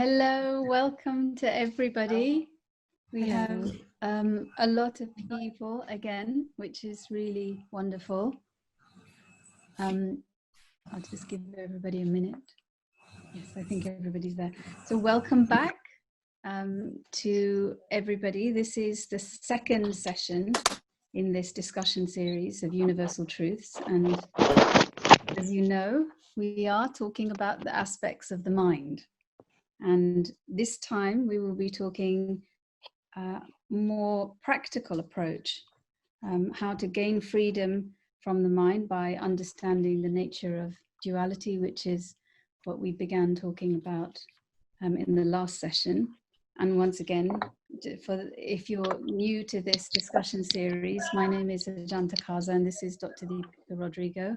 Hello, welcome to everybody. We have a lot of people again, which is really wonderful. I'll just give everybody a minute. Yes, I think everybody's there. So welcome back to everybody. This is the second session in this discussion series of Universal Truths. And as you know, we are talking about the aspects of the mind. And this time we will be talking more practical approach, how to gain freedom from the mind by understanding the nature of duality, which is what we began talking about in the last session. And once again, if you're new to this discussion series, my name is Ajanta Kaza and this is Dr. Deepika Rodrigo.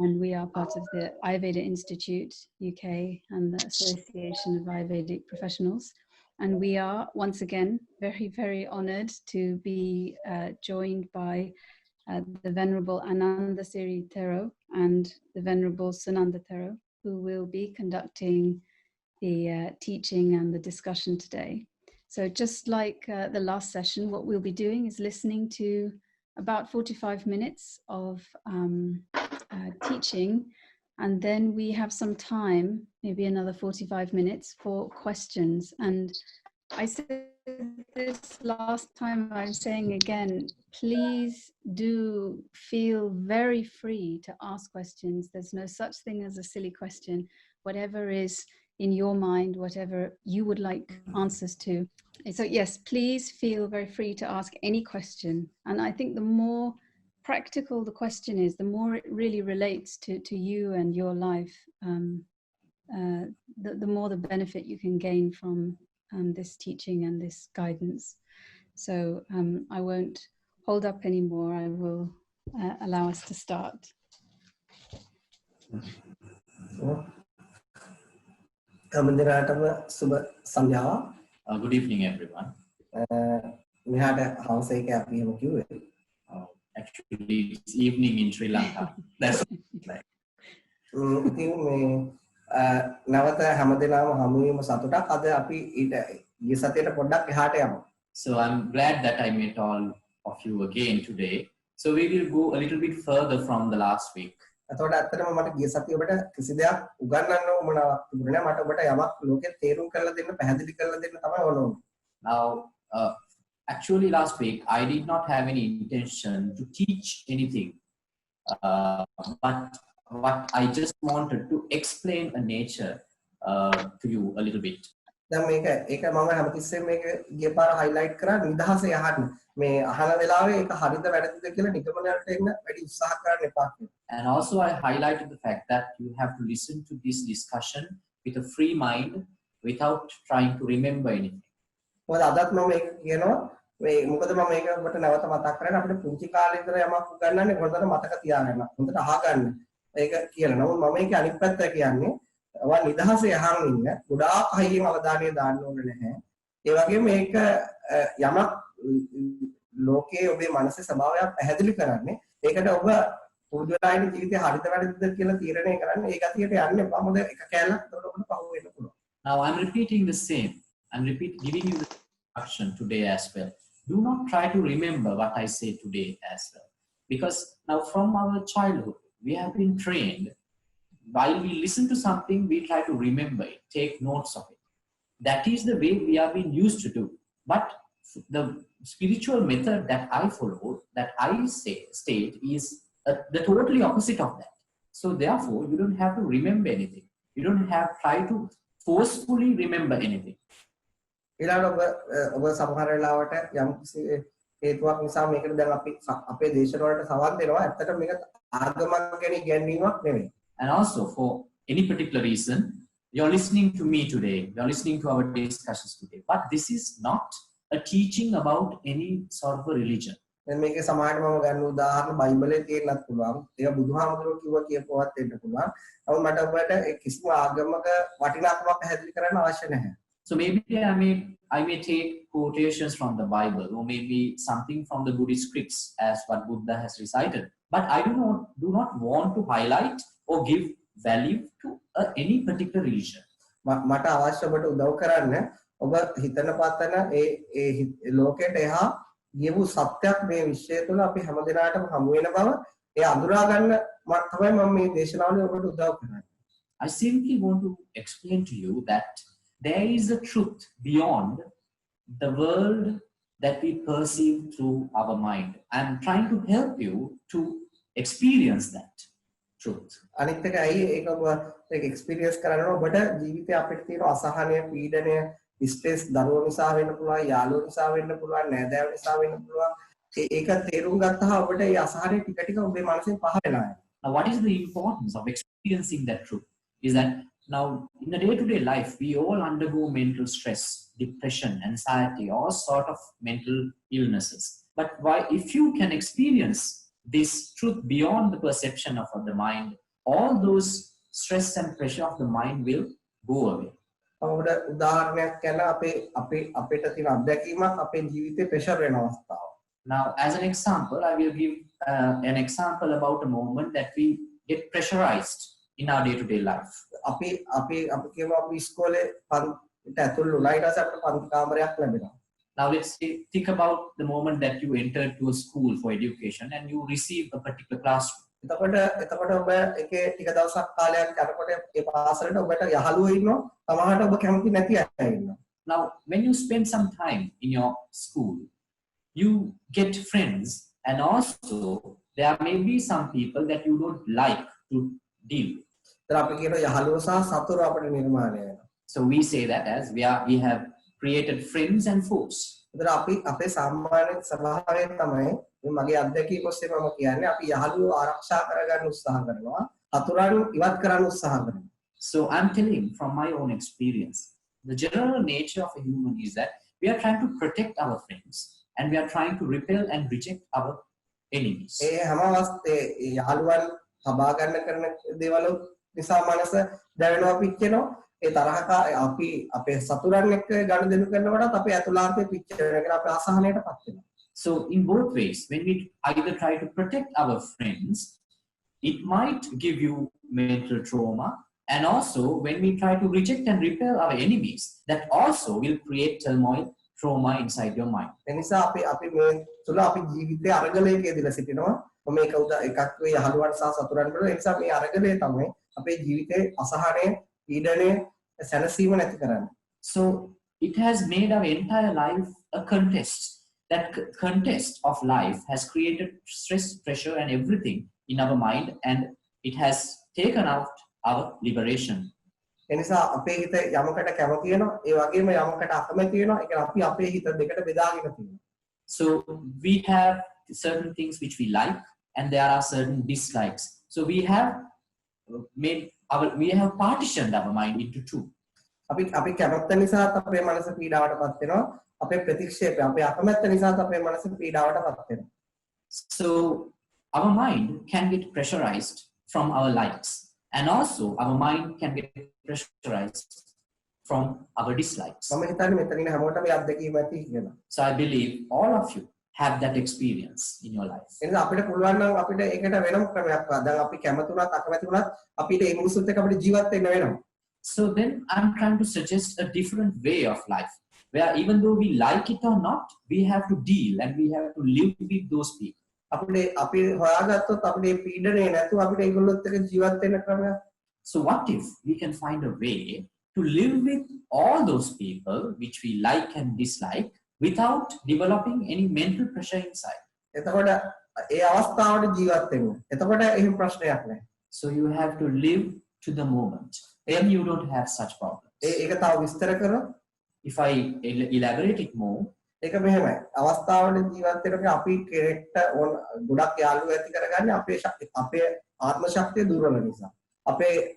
And we are part of the Ayurveda Institute UK and the Association of Ayurvedic Professionals. And we are once again very, very honored to be joined by the Venerable Ananda Siri Thero and the Venerable Sunanda Thero, who will be conducting the teaching and the discussion today. So just like the last session, what we'll be doing is listening to about 45 minutes of teaching, and then we have some time, maybe another 45 minutes for questions. And I said this last time, I'm saying again, please do feel very free to ask questions. There's no such thing as a silly question. Whatever is in your mind, whatever you would like answers to. So yes, please feel very free to ask any question. And I think the more practical the question is, the more it really relates to you and your life, the more the benefit you can gain from this teaching and this guidance. So I won't hold up anymore. I will allow us to start. Good evening, everyone. Actually, it's evening in Sri Lanka. That's right. So I'm glad that I met all of you again today. So we will go a little bit further from the last week. Now, actually last week, I did not have any intention to teach anything, but what I just wanted to explain a nature to you a little bit. And also I highlighted the fact that you have to listen to this discussion with a free mind without trying to remember anything. Now I'm repeating the same. I'm giving you the instruction today as well. Do not try to remember what I say today as well. Because now from our childhood, we have been trained, while we listen to something, we try to remember it, take notes of it. That is the way we have been used to do. But the spiritual method that I follow, that I state, is the totally opposite of that. So therefore, you don't have to remember anything. You don't have to try to forcefully remember anything. And also for any particular reason, you're listening to me today, you're listening to our discussions today, but this is not a teaching about any sort of a religion. So maybe I may take quotations from the Bible, or maybe something from the Buddhist scripts as what Buddha has recited. But I do not want to highlight or give value to any particular religion. මට අවශ්‍ය ඔබට උදව් කරන්න ඔබ හිතන පතන ඒ ලෝකයට එහා ගියපු සත්‍යයක් මේ විශ්වය තුළ අපි හැමදෙනාටම හමු වෙන බව ඒ අඳුරා ගන්න තමයි මම මේ දේශනාවලින් ඔබට උදව් කරන්නේ. I simply want to explain to you that there is a truth beyond the world that we perceive through our mind. I am trying to help you to experience that truth. අනිත් එක ඇයි ඒක ඔබ ඒක experience කරනවා ඔබට ජීවිතේ අපිට තියෙන අසහනය පීඩනය ස්ට්‍රෙස් දරුවෝ නිසා වෙන්න පුළුවන් යාළුවෝ නිසා වෙන්න පුළුවන් නෑදෑයෝ නිසා වෙන්න පුළුවන් ඒක තේරුම් ගත්තා ඔබට මේ අසහනය ටික ටික ඔබේ මනසෙන් පහ වෙනවා. Now what is the importance of experiencing that truth is that now in the day-to-day life we all undergo mental stress, depression, anxiety, all sort of mental illnesses. But why if you can experience this truth beyond the perception of the mind, all those stress and pressure of the mind will go away. අපිට උදාහරණයක් කියන්න අපිට තියෙන අත්දැකීමක් අපේ ජීවිතේ pressure වෙන අවස්ථාව. Now as an example I will give an example about a moment that we get pressurized in our day-to-day life. අපි කියමු අපි ඉස්කෝලේ පන්තිට ඇතුල් වුණා ඊට පස්සේ අපිට පන්ති කාමරයක් ලැබෙනවා. Now let's think about the moment that you entered to a school for education and you received a particular classroom. එතකොට ඔබ එකේ ටික දවසක් කාලයක් යනකොට ඒ පාසලට ඔබට යහළුවෝ ඉන්නවා සමහරට ඔබ කැමති නැති අය ඉන්නවා. Now when you spend some time in your school you get friends and also there may be some people that you don't like to deal with. අපි කියනවා යහළුවෝ සහ සතුරු අපිට නිර්මාණය වෙනවා. So we say that as we have created friends and foes. ඒතර අපි අපේ සාමාන්‍ය ස්වභාවය තමයි මේ මගේ අත්දැකීම ඔස්සේ මම කියන්නේ අපි යහළුවෝ ආරක්ෂා කරගන්න උත්සාහ කරනවා සතුරන් ඉවත් කරන්න උත්සාහ කරනවා. So I'm telling from my own experience the general nature of a human is that we are trying to protect our friends and we are trying to repel and reject our enemies. ඒ හැම අවස්ථේ යහළුවන් හබා ගන්න කරන දේවල් නිසා මනස දැවෙනවා පිච්චෙනවා ඒ තරහක අපි අපේ සතුරන් එක්ක ගනුදෙනු කරනකොටත් අපේ අතුලාන්තේ පිච්චෙනවා අපේ අසහනයටපත් වෙනවා. So in both ways when we either try to protect our friends it might give you mental trauma and also when we try to reject and repel our enemies that also will create turmoil trauma inside your mind. ඒ නිසා අපි මේ තුල අපි ජීවිතයේ අරගලයක යෙදලා සිටිනවා. මම මේක එකක් වේ යහළුවන් සහ සතුරන් වල ඒ නිසා මේ අරගලය තමයි අපේ ජීවිතයේ අසහනය පීඩනය සැනසීම නැති කරන්නේ. So it has made our entire life a contest. That contest of life has created stress, pressure and everything in our mind and it has taken out our liberation. ඒ නිසා අපේ හිත යමකට කැමති වෙනවා ඒ වගේම යමකට අකමැති වෙනවා ඒක අපි අපේ හිත දෙකට බෙදාගෙන තියෙනවා. So we have certain things which we like and there are certain dislikes. So we have partitioned our mind into two. අපි කැමැත්ත නිසා අපේ මනස පීඩාවටපත් වෙනවා. අපේ ප්‍රතික්ෂේපය අපේ අකමැත්ත නිසා අපේ මනස පීඩාවටපත් වෙනවා. So our mind can get pressurized from our likes and also our mind can get pressurized from our dislikes. මම හිතන්නේ මෙතන ඉන්න හැමෝටම මේ අත්දැකීම ඇති කියලා. So I believe all of you have that experience in your life. එනිසා අපිට පුළුවන් නම් අපිට ඒකට වෙනම ක්‍රමයක් දැන් අපි කැමති වුණත් අකමැති වුණත් අපිට මේ මිනිස්සුත් එක්ක අපිට ජීවත් වෙන්න වෙනවා. So then I'm trying to suggest a different way of life where even though we like it or not we have to deal and we have to live with those people. අපි හොයාගත්තොත් අපිට පීඩනය නැතුව අපිට ඒගොල්ලොත් එක්ක ජීවත් වෙන්න ක්‍රමයක්. So what if we can find a way to live with all those people which we like and dislike without developing any mental pressure inside? එතකොට ඒ අවස්ථාවට ජීවත් වෙන්න. එතකොට එහෙම ප්‍රශ්නයක් නැහැ. So you have to live to the moment. Then you don't have such problems. ඒක තව විස්තර කරොත් if I elaborate it more, ඒක මෙහෙමයි. අවස්ථාවට ජීවත් වෙනකොට අපි කෙනෙක්ට ගොඩක් යාළුවෝ ඇති කරගන්නේ අපේ ආත්ම ශක්තිය දුර්වල නිසා.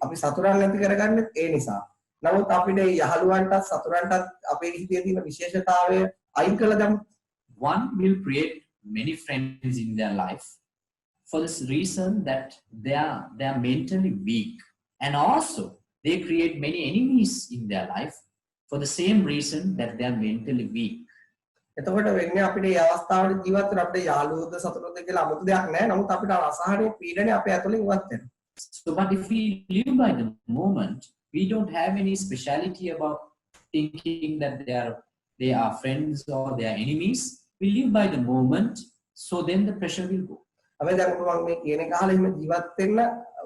අපි සතුරන් නැති කරගන්නේ ඒ නිසා. නමුත් අපිට යහළුවන්ටත් සතුරන්ටත් අපේ හිතේ තියෙන විශේෂතාවය අයින් කළ ගමු. One will create many friends in their life for this reason that they are mentally weak, and also they create many enemies in their life for the same reason that they are mentally weak. එතකොට වෙන්නේ අපිට මේ අවස්ථාවේ ජීවත් වෙන අපිට යාළුවෝද සතුරුද කියලා 아무තු දෙයක් නැහැ. නමුත් අපිට අසහනය පීඩනය අපේ ඇතුලෙන් ඉවත් වෙනවා. So but if we live by the moment We don't have any speciality about thinking that they are friends or they are enemies. We live by the moment, so then the pressure will go. අපි දැන් මම මේ කියන එක අහලා එහෙම ජීවත් වෙන්න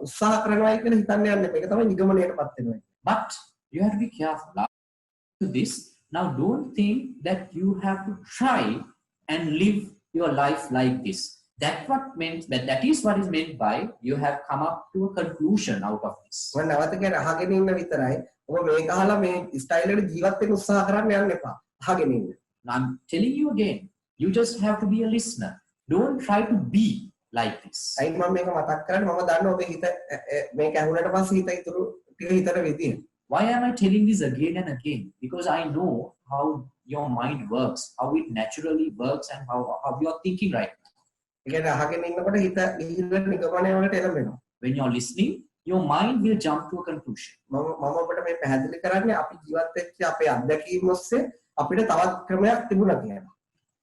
උත්සාහ කරනවායි කියලා හිතන්න යන්න එපා. ඒක තමයි නිගමනයටපත් වෙනවා. But you have to be careful. After this, now don't think that you have to try and live your life like this. That is what is meant by you have come up to a conclusion out of this. මම නැවත කියන අහගෙන ඉන්න විතරයි. ඔබ මේක අහලා මේ ස්ටයිල් එකට ජීවත් වෙන්න උත්සාහ කරන්න යන්න එපා. අහගෙන ඉන්න. I'm telling you again, you just have to be a listener. Don't try to be like this. අයි මම මේක මතක් කරන්නේ මම දන්නවා ඔබේ හිත මේක ඇහුනට පස්සේ හිත ඉතුරු ටික හිතන විදිය. Why am I telling this again and again? Because I know how your mind works, how it naturally works, and how you are thinking right now. ඒ කියන්නේ අහගෙන ඉන්නකොට හිත ගිහිල්ලා නිගමනය වලට එළඹෙනවා. When you're listening, your mind will jump to a conclusion. මම ඔබට මේ පැහැදිලි කරන්නේ අපි ජීවත් වෙච්ච අපේ අත්දැකීම් ඔස්සේ අපිට තවත් ක්‍රමයක් තිබුණා කියලා.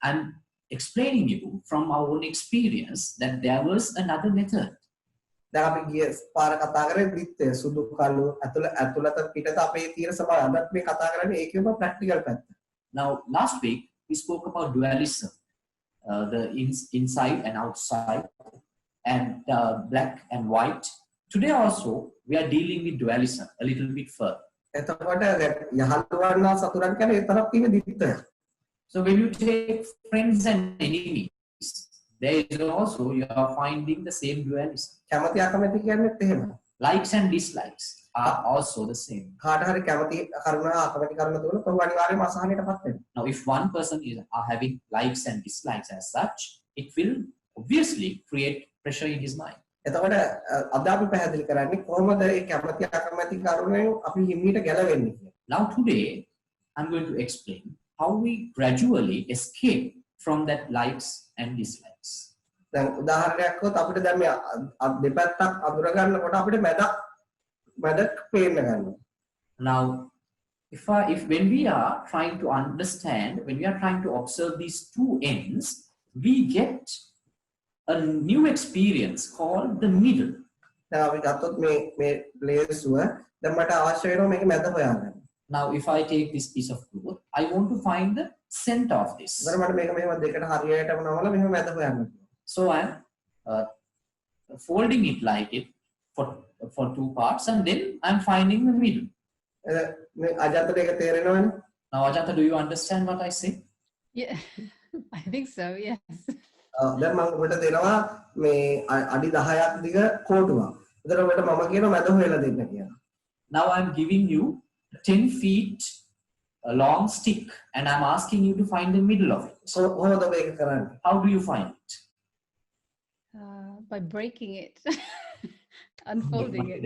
I'm explaining you from our own experience that there was another method. දැන් අපි ගිය පාර කතා කරේ විත්තේ සුදු කළු ඇතුළත පිටත අපේ තියෙන ස්වභාවය. අදත් මේ කතා කරන්නේ ඒකේම ප්‍රැක්ටිකල් පැත්ත. Now, last week we spoke about dualism, the inside and outside, and black and white. Today also we are dealing with dualism a little bit further. එතකොට යහළුවන් හා සතුරන් කියන්නේ ඒ තරම් තියෙන දිත්තය. So when you take friends and enemies, there is also you are finding the same dualism. කැමති අකමැති කියන්නේත් එහෙමයි. Likes and dislikes are also the same. කාට හරි කැමති කරුණ අකමැති කරුණ දුන්නොත් ඔහු අනිවාර්යයෙන්ම අසහනයටපත් වෙනවා. Now, if one person are having likes and dislikes as such, it will obviously create pressure in his mind. එතකොට අද අපි පැහැදිලි කරන්නේ කොහොමද මේ කැමති අකමැති කරුණෙන් අපි හිමීට ගැලවෙන්නේ කියලා. Now today, I'm going to explain how we gradually escape from that likes and dislikes. දැන් උදාහරණයක් වුත් අපිට දැන් මේ දෙපැත්තක් අඳුර ගන්නකොට අපිට මැදක් පේන්න ගන්නවා. Now, when we are trying to understand, when we are trying to observe these two ends, we get a new experience called the middle. දැන් අපි ගත්තොත් මේ ලේසුව දැන් මට අවශ්‍ය වෙනවා මේක මැද හොයාගන්න. Now, if I take this piece of cloth, I want to find the center of this. දැන් මට මේක මෙහෙම දෙකට හරියටම නමලා මෙහෙම මැද හොයන්න. So I'm folding it like it for two parts, and then I'm finding the middle. මේ අජන්තට ඒක තේරෙනවනේ. Now, Ajanta, do you understand what I say? Yeah, I think so, yes. දැන් මම ඔබට දෙනවා මේ අඩි 10ක් දිග කෝටුවක්. ඒතර ඔබට මම කියනවා මැද හොයලා දෙන්න කියලා. Now I'm giving you a 10 feet long stick, and I'm asking you to find the middle of it. කොහොමද ඔබ ඒක කරන්නේ? How do you find it? By breaking it, unfolding it.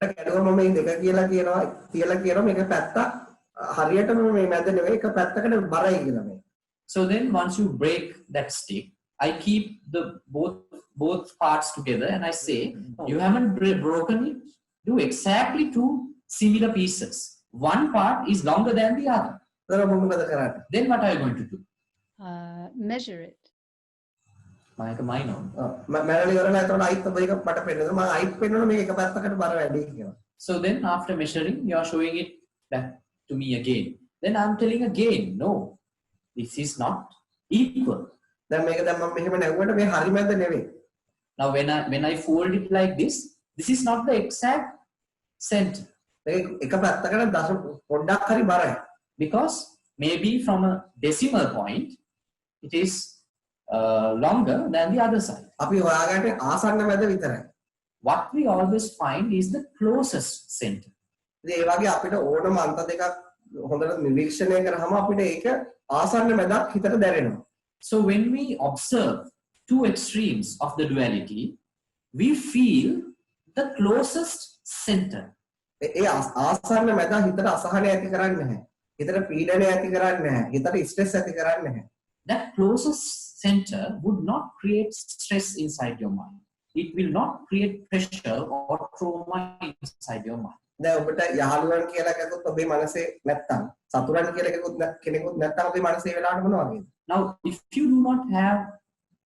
කැඩුවම මේ දෙක කියලා කියනවා තියලා කියනවා මේක පැත්තක් හරියටම මේ මැද නෙවෙයි එක පැත්තකට බරයි කියලා මේ. So then once you break that stick, I keep the both parts together and I say, you haven't broken it. Do exactly two similar pieces. One part is longer than the other. Then what are you going to do? Measure it. Mine on. So then after measuring, you are showing it back to me again. Then I'm telling again, no, this is not equal. Now when I fold it like this is not the exact center. Because maybe from a decimal point, it is longer than the other side. What we always find is the closest center. So when we observe two extremes of the duality, we feel the closest center. That closest center would not create stress inside your mind. It will not create pressure or trauma inside your mind. දැන් ඔබට යහළුවන් කියලා එකකුත් ඔබේ මනසේ නැත්තම් සතුරන් කියලා එකකුත් කෙනෙකුත් නැත්තම් ඔබේ මනසේ වෙලාවට මොනවා වගේද? Now, if you do not have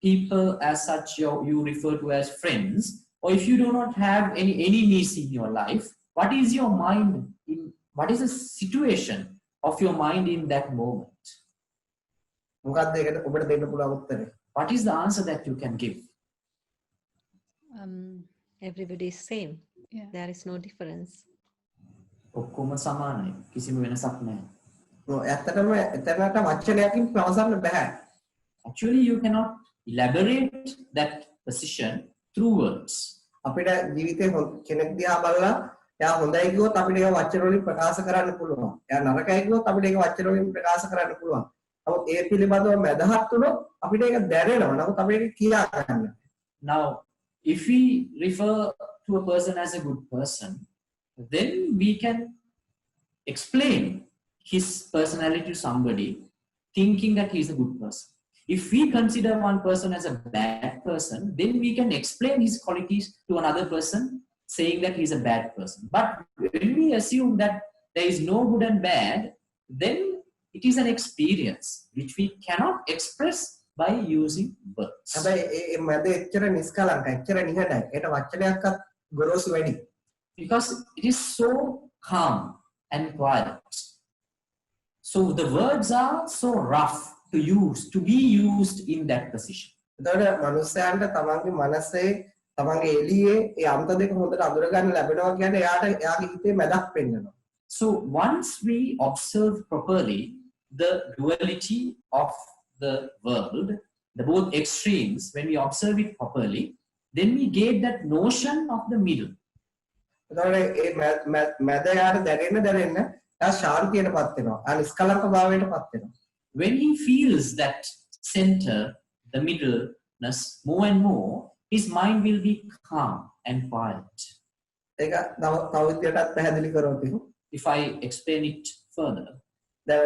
people as such you refer to as friends, or if you do not have any enemies in your life, what is your mind in, what is the situation of your mind in that moment? මොකක්ද ඒකට ඔබට දෙන්න පුළුවන් උත්තරේ? What is the answer that you can give? Everybody is same. Yeah. There is no difference. ඔක්කොම සමානයි. කිසිම වෙනසක් නැහැ. ඇත්තටම එතනට වචනයකින් ප්‍රවසන්න බෑ. Actually, you cannot elaborate that position through words. අපිට ජීවිතේ කෙනෙක් දිහා බලලා එයා හොඳයි කිව්වොත් අපිට ඒක වචන වලින් ප්‍රකාශ කරන්න පුළුවන්. එයා නරකයි කිව්වොත් අපිට ඒක වචන වලින් ප්‍රකාශ කරන්න පුළුවන්. නමුත් ඒ පිළිබඳව මැදහත් වුණොත් අපිට ඒක දැනෙනවා. නමුත් අපිට ඒක කියා ගන්න. Now, if we refer to a person as a good person, then we can explain his personality to somebody thinking that he is a good person. If we consider one person as a bad person, then we can explain his qualities to another person saying that he is a bad person. But when we assume that there is no good and bad, then it is an experience which we cannot express by using words. හැබැයි ඒ මැද එච්චර නිස්කලංකයි, එච්චර නිහඬයි. ඒට වචනයක්වත් ගොරෝසු වැඩි. Because it is so calm and quiet. So the words are so rough to use, to be used in that position. එතකොට මනුස්සයන්ට තමන්ගේ මනසේ තමන්ගේ එළියේ ඒ අන්ත දෙක හොඳට අඳුර ගන්න ලැබෙනවා කියන්නේ එයාගේ හිතේ මැදක් පෙන්වනවා. So once we observe properly the duality of the world, the both extremes, when we observe it properly, then we get that notion of the middle. එතකොට ඒ මැද යාට දැනෙන්න එයා ශාන්තියටපත් වෙනවා. එයා නිස්කලංක භාවයටපත් වෙනවා. When he feels that center, the middleness more and more, his mind will be calm and quiet. ඒක තව විදියටත් පැහැදිලි කරොත් If I explain it further, දැන්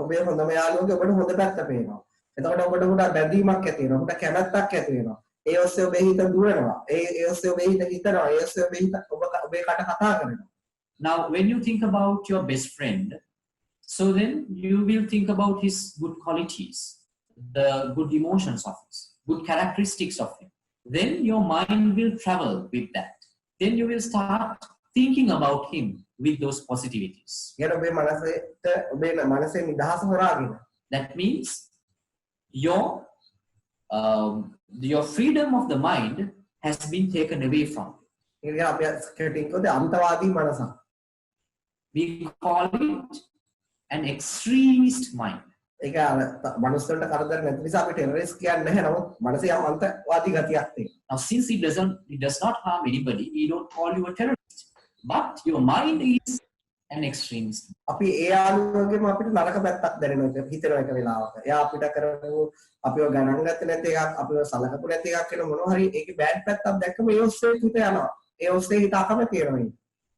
ඔබේ හොඳම යාළුවගේ ඔබට හොඳ පැත්ත පේනවා. එතකොට ඔබට බැඳීමක් ඇති වෙනවා. ඔබට කැමැත්තක් ඇති වෙනවා. ඒ ඔස්සේ ඔබේ හිත දුවනවා. ඒ ඔස්සේ ඔබේ හිත හිතනවා. ඒ ඔස්සේ ඔබේ හිත ඔබේ කට කතා කරනවා. now when you think about your best friend, so then you will think about his good qualities, the good emotions of him, good characteristics of him. Then your mind will travel with that. Then you will start thinking about him with those positivities. ඊට ඔබේ මනසේ නිදහස හොරාගෙන. That means your freedom of the mind has been taken away from you. ඒක අපි skating කොද අන්තවාදී මනසක්. We call it an extremist mind. ඒක මනුස්සයන්ට කරදර නැති නිසා අපි ටෙරරිස්ට් කියන්නේ නැහැ. නමුත් මනසේ යම් අන්තවාදී ගතියක් තියෙනවා. Now, since it does not harm anybody, we don't call you a terrorist. But your mind is an extremist. අපි ඒ ආලෝකෙම අපිට නරක පැත්තක් දැනෙනවා හිතෙනවා එක වෙලාවක. එයා අපිට කරපු අපිව ගණන් ගත්තේ නැති එකක්, අපිව සලකපු නැති එකක් වෙන මොනවා හරි ඒකේ බෑඩ් පැත්තක් දැක්කම ඒ ඔස්සේ හිත යනවා. ඒ ඔස්සේ හිත අකමැති වෙනවා.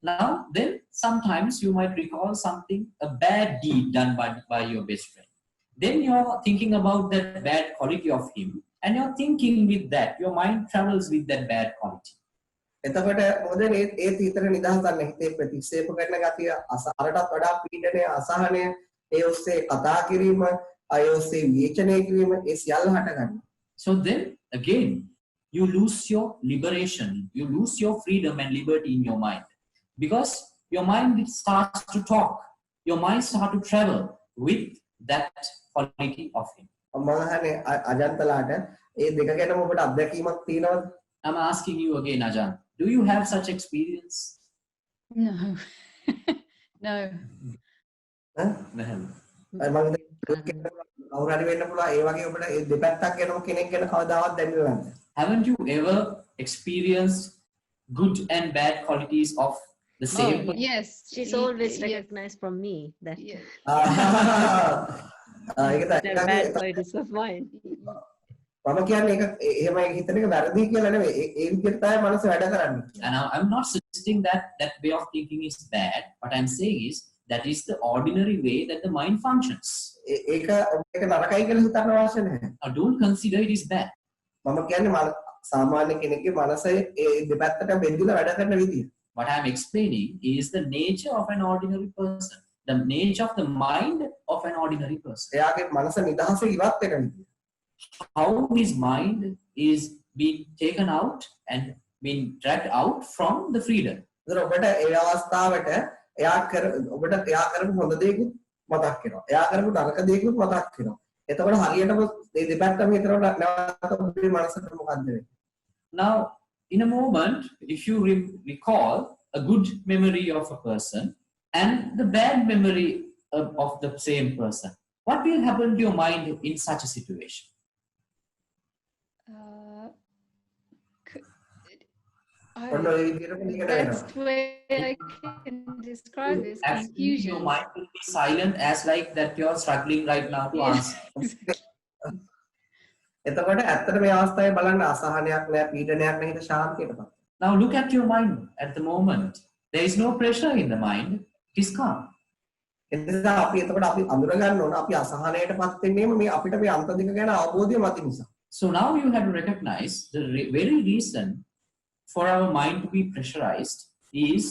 Now, then sometimes you might recall something, a bad deed done by your best friend. Then you're thinking about that bad quality of him, and you're thinking with that. Your mind travels with that bad quality. එතකොට මොකද ඒ තීතර නිදහස් ගන්න හිතේ ප්‍රතික්ෂේප කරන ගතිය අසහරටත් වඩා පීඩනය අසහනය ඒ ඔස්සේ කතා කිරීම ඒ ඔස්සේ විචනය කිරීම ඒ සියල්ල හට ගන්නවා. So then again you lose your liberation, you lose your freedom and liberty in your mind, because your mind starts to talk, your mind starts to travel with that quality of him. මම අහන්නේ අජන්තලාට ඒ දෙක ගැනම ඔබට අත්දැකීමක් තියෙනවද? I'm asking you again, Ajahn, do you have such experience? No. No. මම කවුරු හරි වෙන්න පුළුවන් ඒ වගේ ඔබට ඒ දෙපැත්තක් ගැනම කෙනෙක් ගැන කවදාවත් දැනෙන්නේ නැද්ද? Haven't you ever experienced good and bad qualities of the same person? Yes. She's always recognized from me that Yes. ඒක they're bad qualities of mine. මම කියන්නේ ඒක එහෙම හිතන එක වැරදි කියලා නෙවෙයි. ඒ විදිහට තමයි මනස වැඩ කරන්නේ. And I'm not suggesting that that way of thinking is bad. What I'm saying is that is the ordinary way that the mind functions. ඒක ඔබට නරකයි කියලා හිතන්න අවශ්‍ය නැහැ. Now don't consider it is bad. මම කියන්නේ සාමාන්‍ය කෙනෙක්ගේ මනසේ ඒ දෙපැත්තට බෙදලා වැඩ කරන විදිය. What I'm explaining is the nature of an ordinary person, the nature of the mind of an ordinary person. එයාගේ මනස නිදහස ඉවත් වෙන විදිය. How his mind is being taken out and being dragged out from the freedom. ඒතර ඔබට ඒ අවස්ථාවට ඔබට එයා කරපු හොඳ දේකුත් මතක් වෙනවා. එයා කරපු නරක දේකුත් මතක් වෙනවා. එතකොට හරියටම මේ දෙපැත්තම හිතනකොට නැවත ඔබේ මනසට මොකද්ද වෙන්නේ? Now, in a moment, if you recall a good memory of a person and the bad memory of the same person, what will happen to your mind in such a situation? ඔන්න ඔය විදිහට මේකට That's වෙනවා. way I can describe this Actually, your confusion. mind will be silent as like that you're struggling right now to Yes, answer. එතකොට ඇත්තට මේ අවස්ථාවේ බලන්න අසහනයක් නැහැ, පීඩනයක් නැහැ, හිත ශාන්තියටපත්. Now look at your mind at the moment. There is no pressure in the mind. It is calm. එතකොට අපි අඳුර ගන්න ඕන අපි අසහනයටපත් වෙන්නේම මේ අපිට මේ අන්ත දෙක ගැන අවබෝධය මත නිසා. So now you have to recognize the very reason for our mind to be pressurized is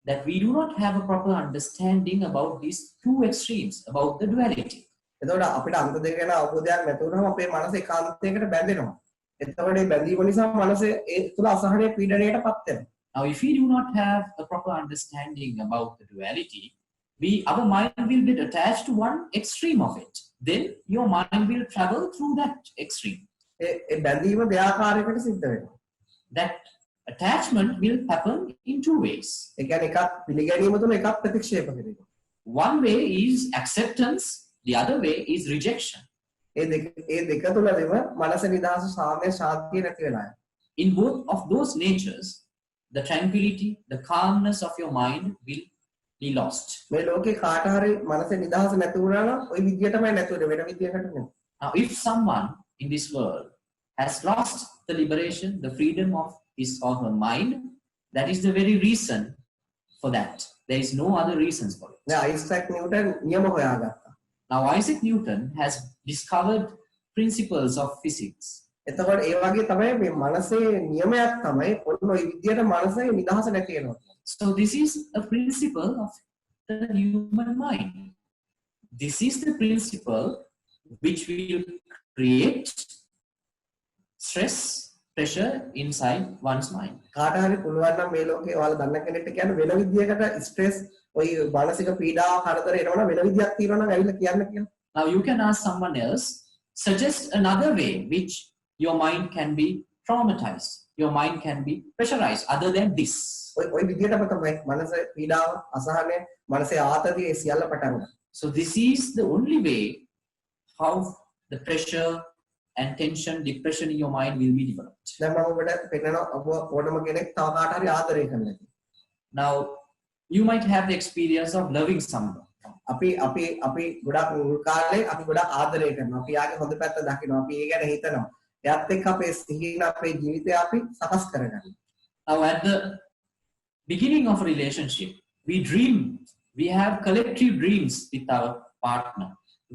that we do not have a proper understanding about these two extremes, about the duality. එතකොට අපිට අන්ත දෙක ගැන අවබෝධයක් නැතුවම අපේ මනස ඒකාන්තයකට බැඳෙනවා. එතකොට මේ බැඳීම නිසා මනස ඒ තුල අසහනය පීඩණයටපත් වෙනවා. Now if we do not have a proper understanding about the duality, our mind will get attached to one extreme of it. Then your mind will travel through that extreme. ඒ බැඳීම දෙආකාරයකට සිද්ධ වෙනවා. That attachment will happen in two ways. ඒ කියන්නේ එකක් පිළිගැනීම තුන එකක් ප්‍රතික්ෂේප කිරීම. One way is acceptance, the other way is rejection. ඒ දෙක තුලදීම මනස නිදහස සාමය ශාන්තිය නැති වෙලා යනවා. In both of those natures, the tranquility, the calmness of your mind will be lost. මේ ලෝකේ කාට හරි මනස නිදහස නැති වුණා නම් ওই විදියටමයි නැතුනේ වෙන විදියකට නෙමෙයි. Now, if someone in this world has lost the liberation, the freedom of his or her mind, that is the very reason for that. There is no other reasons for it. දැන් Isaac Newton නියම හොයාගත්තා. Now, Isaac Newton has discovered principles of physics. එතකොට ඒ වගේ තමයි මේ මනසේ නියමයක් තමයි ඔන්න ඔය විදියට මනසේ නිදහස නැති වෙනවා. So, this is a principle of the human mind. This is the principle which will create stress, pressure inside one's mind. කාට හරි පුළුවන් නම් මේ ලෝකේ ඔයාලා දන්න කෙනෙක්ට කියන්න වෙන විදියකට ස්ට්‍රෙස් ඔය මානසික පීඩාව කරදර එනවනම් වෙන විදියක් තියෙනවා නම් ඇවිල්ලා කියන්න කියලා. Now you can ask someone else, suggest another way which your mind can be traumatized, your mind can be pressurized other than this. ඔය විදියටම තමයි මනස පීඩාව අසහනය මනසේ ආතතිය ඒ සියල්ල පටන් ගන්න. So this is the only way how the pressure and tension, depression in your mind will be developed. දැන් මම ඔබට පෙන්නනවා ඔබ ඕනම කෙනෙක් තව කාට හරි ආදරය කරන්න ඇති. Now you might have the experience of loving someone. අපි ගොඩක් මුල් කාලේ අපි ගොඩක් ආදරය කරනවා. අපි යාගේ හොඳ පැත්ත දකිනවා. අපි ඒ ගැන හිතනවා. එයාත් එක්ක අපේ සිහින අපේ ජීවිතය අපි සකස් කරගන්නවා. Now at the beginning of a relationship, we dream, we have collective dreams with our partner.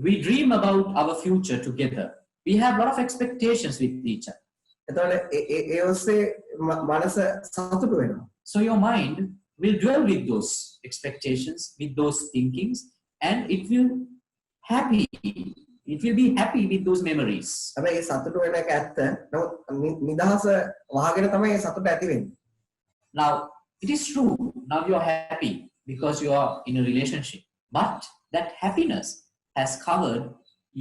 We dream about our future together. We have a lot of expectations with each other. එතකොට ඒ ඔස්සේ මනස සතුටු වෙනවා. So your mind will dwell with those expectations, with those thinkings, and it will be happy with those memories. හැබැයි ඒ සතුටු වෙන එක ඇත්ත. නමුත් නිදහස වහගෙන තමයි ඒ සතුට ඇති වෙන්නේ. Now it is true. Now you are happy because you are in a relationship, but that happiness has covered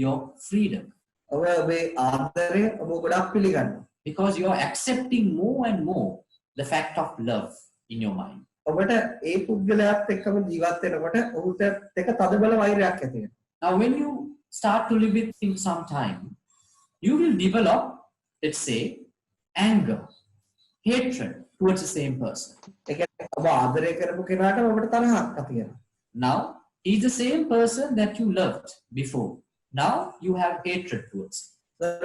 your freedom. ඔබේ ආදරය ඔබ ගොඩක් පිළිගන්නවා. Because you are accepting more and more the fact of love in your mind. ඔබට ඒ පුද්ගලයාත් එක්කම ජීවත් වෙනකොට ඔහුට එක තදබල වෛරයක් ඇති වෙනවා. Now when you start to live with him sometime, you will develop, let's say, anger, hatred towards the same person. ඒ කියන්නේ ඔබ ආදරය කරපු කෙනාට ඔබට තරහක් ඇති වෙනවා. Now he's the same person that you loved before. Now you have hatred towards him.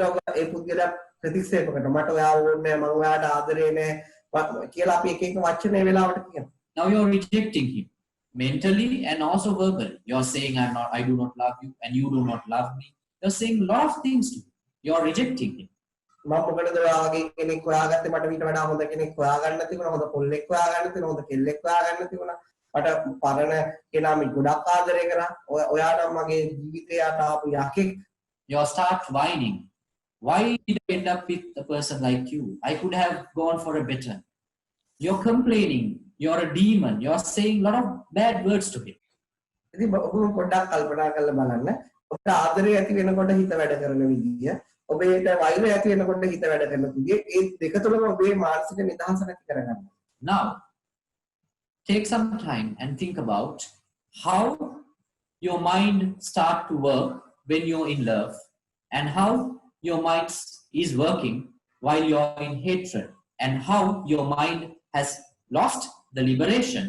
ඔබ ඒ පුද්ගලයා ප්‍රතික්ෂේප කරනවා. මට ඔයාව ඕනේ නැහැ, මම ඔයාට ආදරේ නැහැ කියලා අපි එක එක වචන ඒ වෙලාවට කියනවා. Now you're rejecting him mentally and also verbally. You're saying I do not love you and you do not love me. You're saying a lot of things to him. You're rejecting him. මම මොකටද ඔයාගේ කෙනෙක් හොයාගත්තේ මට ඊට වඩා හොඳ කෙනෙක් හොයාගන්න තිබුණා හොඳ පොල්ලෙක් හොයාගන්න තිබුණා හොඳ කෙල්ලෙක් හොයාගන්න තිබුණා මට පරණ කෙනා මි ගොඩක් ආදරය කරා ඔයා නම් මගේ ජීවිතයට ආපු යකෙක්. You start whining. Why did I end up with a person like you? I could have gone for a better. You're complaining you're a demon, you're saying a lot of bad words to him. ඉතින් ඔබ පොඩ්ඩක් කල්පනා කරලා බලන්න. ඔබට ආදරය ඇති වෙනකොට හිත වැඩ කරන විදිය, ඔබේට වෛරය ඇති වෙනකොට හිත වැඩ කරන විදිය, ඒ දෙක තුළම ඔබේ මානසික නිදහස නැති කරගන්න. Now, take some time and think about how your mind start to work when you're in love and how your mind is working while you're in hatred and how your mind has lost the liberation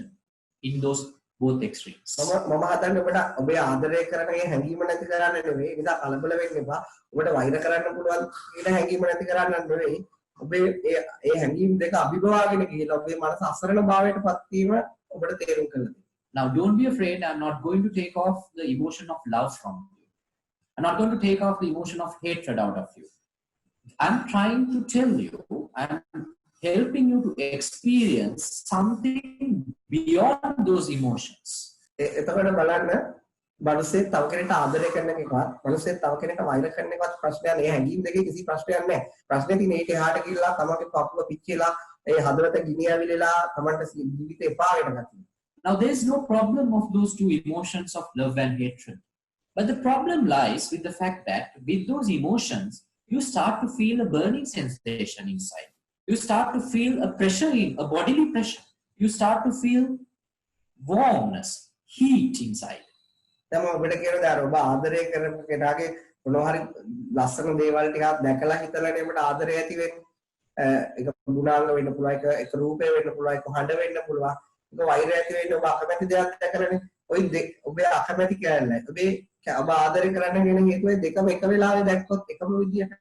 in those both extremes. මම හදන්නේ ඔබට ඔබේ ආදරය කරන ඒ හැඟීම නැති කරන්න නෙවෙයි. නිසා කලබල වෙන්න එපා. ඔබට වෛර කරන්න පුළුවන් කියන හැඟීම නැති කරන්න නෙවෙයි. ඔබේ ඒ හැඟීම් දෙක අභිභවාගෙන ගිහලා ඔබේ මනස අසරණ භාවයටපත් වීම ඔබට තේරුම් කරගන්න. Now, don't be afraid. I'm not going to take off the emotion of love from you. I'm not going to take off the emotion of hatred out of you. I'm trying to tell you, I'm helping you to experience something beyond those emotions. එතකොට බලන්න මනුස්සයෙ තව කෙනෙක්ට ආදරය කරන එකවත් මනුස්සයෙ තව කෙනෙක්ට වෛර කරන එකවත් ප්‍රශ්නයක් නෑ. හැඟීම් දෙකේ කිසි ප්‍රශ්නයක් නෑ. ප්‍රශ්නේ තියෙන්නේ ඒක එහාට ගිහලා තමගේ පපුව පිච්චිලා ඒ හදවත ගිනි ඇවිලලා තමන්ට ජීවිතේ එපා වෙන ගතිය. Now, there is no problem of those two emotions of love and hatred. But the problem lies with the fact that with those emotions, you start to feel a burning sensation inside. You start to feel a pressure, a bodily pressure. You start to feel warmness, heat inside. දැන් මම ඔබට කියන දා ඔබ ආදරය කරපු කෙනාගේ මොනවා හරි ලස්සන දේවල් ටිකක් දැකලා හිතලානේ ඔබට ආදරය ඇති වෙන්නේ. ඒක ගුණාංග වෙන්න පුළුවන්, ඒක රූපය වෙන්න පුළුවන්, ඒක හඬ වෙන්න පුළුවන්. ඒක වෛරය ඇති වෙන්නේ ඔබ අකමැති දෙයක් දැකලානේ. ඔය ඔබේ අකමැති කැලේ. ඔබ ආදරය කරන්න කියන හේතුව දෙකම එක වෙලාවෙ දැක්කොත් එකම විදියට.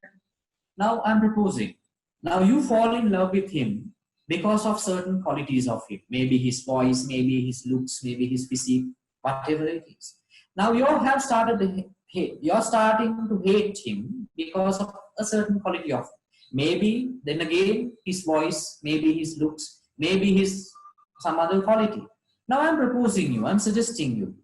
Now, I'm proposing. Now, you fall in love with him because of certain qualities of him. Maybe his voice, maybe his looks, maybe his physique, whatever it is. Now, you're starting to hate him because of a certain quality of him. Maybe, then again, his voice, maybe his looks, maybe his some other quality. Now, I'm proposing you, I'm suggesting you,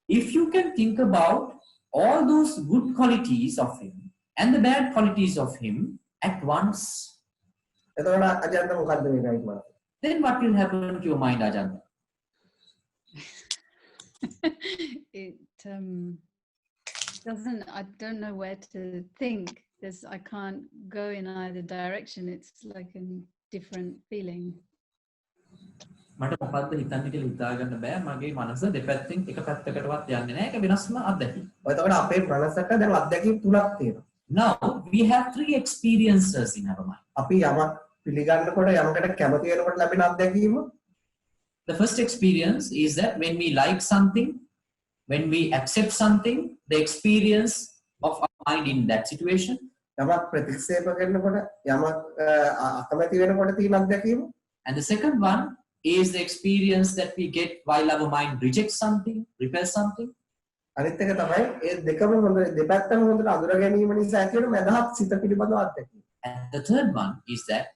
if you can think about all those good qualities of him and the bad qualities of him at once, එතකොට අජන්ත මොකද්ද මේ right මම? then what will happen to your mind, Ajanta? It doesn't, I don't know where to think. I can't go in either direction. It's like a different feeling. මට මොකද්ද හිතන්නේ කියලා හිතාගන්න බෑ. මගේ මනස දෙපැත්තෙන් එක පැත්තකටවත් යන්නේ නැහැ. ඒක වෙනස්ම අත්දැකීම්. එතකොට අපේ මනසට දැන් අත්දැකීම් තුනක් තියෙනවා. Now, we have 3 experiences in our mind. අපි යමක් පිළිගන්නකොට යමකට කැමති වෙනකොට ලැබෙන අත්දැකීම. The first experience is that when we like something, when we accept something, the experience of our mind in that situation. යමක් ප්‍රතික්ෂේප කරනකොට යමක් අකමැති වෙනකොට තියෙන අත්දැකීම. And the second one is the experience that we get while our mind rejects something, repels something. අනිත් එක තමයි ඒ දෙකම හොඳ දෙපැත්තම හොඳට අඳුර ගැනීම නිසා ඇති වෙන මදහත් සිත පිළිබඳව අත්දැකීම. And the third one is that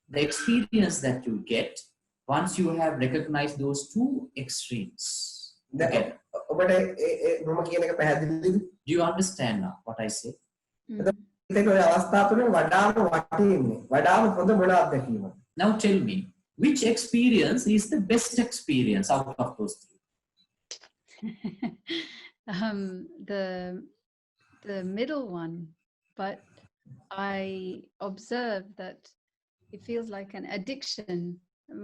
the experience that you get once you have recognized those two extremes. දැන් ඔබට මම කියන එක පැහැදිලිද? Do you understand now what I say? ඒක ඔය අවස්ථාව තුනේ වඩාම වටින්නේ. වඩාම හොඳ මොන අත්දැකීමද? Now tell me, which experience is the best experience out of those 3? The middle one, but I observe that it feels like an addiction.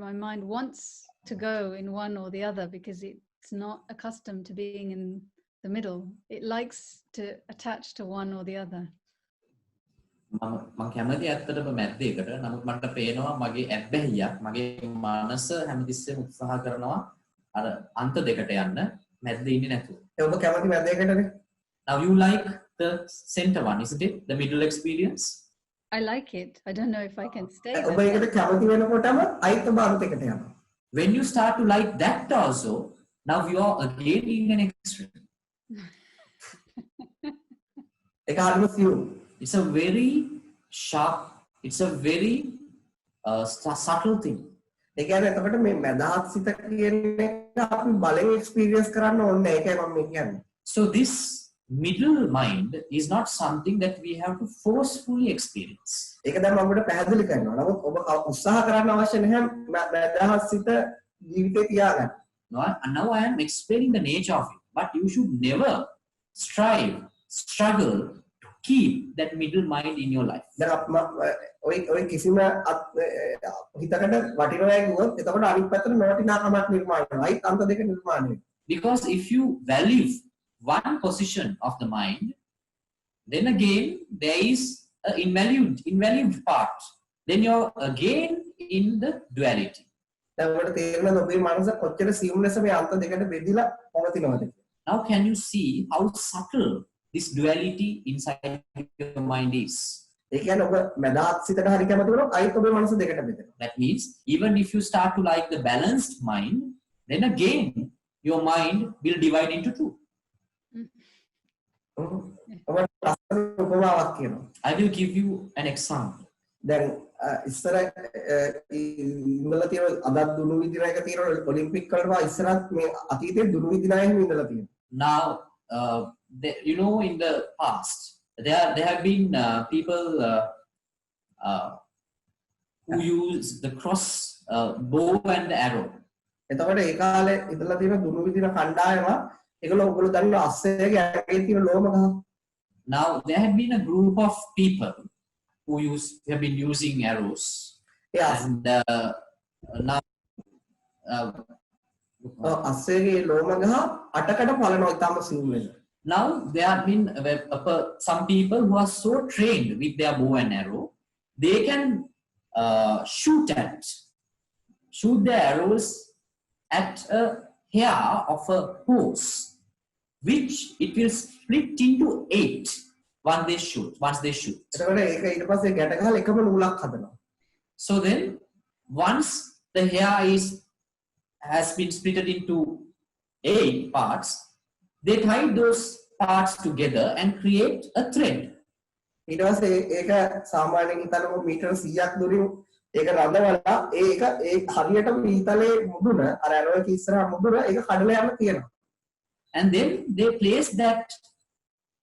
My mind wants to go in one or the other because it's not accustomed to being in the middle. It likes to attach to one or the other. මම කැමති ඇත්තටම මැද්දේකට. නමුත් මට පේනවා මගේ ඇබ්බැහියක්, මගේ මනස හැමතිස්සෙම උත්සාහ කරනවා අර අන්ත දෙකට යන්න, මැද්දේ ඉන්නේ නැතුව. ඔබ කැමති මැදයකටනේ? Now you like the center one, isn't it? The middle experience? I like it. I don't know if I can stay ඔබ with ඒකට කැමති වෙනකොටම අයිත බාන්තයකට යනවා. When you start to like that also, now you are again in an extreme. ඒක හරිම සියුම්. It's a very sharp, it's a very subtle thing. ඒ කියන්නේ එතකොට මේ මදහත් සිත කියන්නේ අපි බලෙන් එක්ස්පීරියන්ස් කරන්න ඕනේ. ඒකයි මම කියන්නේ. So this middle mind is not something that we have to forcefully experience. ඒක දැන් මම ඔබට පැහැදිලි කරනවා. නමුත් ඔබ උත්සාහ කරන්න අවශ්‍ය නැහැ මදහත් සිත ජීවිතේ තියාගන්න. Now I am explaining the nature of it. But you should never struggle to keep that middle mind in your life. දැන් ඔය කිසිම හිතකට වටිනවා කිව්වොත් එතකොට අනිත් පැත්තට නොවටිනාකමක් නිර්මාණය වෙනවා. අයිත් අන්ත දෙක නිර්මාණය වෙනවා. Because if you value one position of the mind, then again there is an invalued part. Then you're again in the duality. දැන් ඔබට තේරෙනවද ඔබේ මනස කොච්චර සියුම් ලෙස මේ අන්ත දෙකට බෙදලා පවතිනවද? Now can you see how subtle this duality inside your mind is? ඒ කියන්නේ ඔබ මදහත් සිතට හරි කැමති වුණොත් අයිත් ඔබේ මනස දෙකට බෙදෙනවා. That means even if you start to like the balanced mind, then again your mind will divide into two. ඔබට ලස්සන උපමාවක් කියනවා. I will give you an example. දැන් ඉස්සර ඉඳලා තියෙන අදත් දුනු විදින එක තියෙන ඔලිම්පික් වලට ඉස්සරත් මේ අතීතයේ දුනු විදින අය හිම ඉඳලා තියෙනවා. Now you know, in the past there have been people who use the cross bow and the arrow. එතකොට ඒ කාලේ ඉඳලා තියෙන දුනු විදින කණ්ඩායම ඔයගොල්ලෝ දන්නවා අස්සේගේ ඇඟේ තියෙන ලෝම ගහ. Now there had been a group of people who have been using arrows. Yes. And now අස්සේගේ ලෝම ගහ අටකට පලනවා ඉතාලම සිවුම් වෙන. Now there have been some people who are so trained with their bow and arrow, they can shoot their arrows at a hair of a horse, which it will split into 8 once they shoot. එතකොට ඒක ඊට පස්සේ ගැට ගහලා එකම නූලක් හදනවා. So then once the hair has been split into 8 parts, they tie those parts together and create a thread. ඊට පස්සේ ඒක සාමාන්‍යයෙන් හිතනකො මීටර 100ක් දුරින් ඒක රඳවලා ඒක හරියටම ඊතලේ මුදුන අර ඇරෝ එක ඉස්සරහා මුදුන ඒක කඩලා යන්න තියෙනවා. And then they place that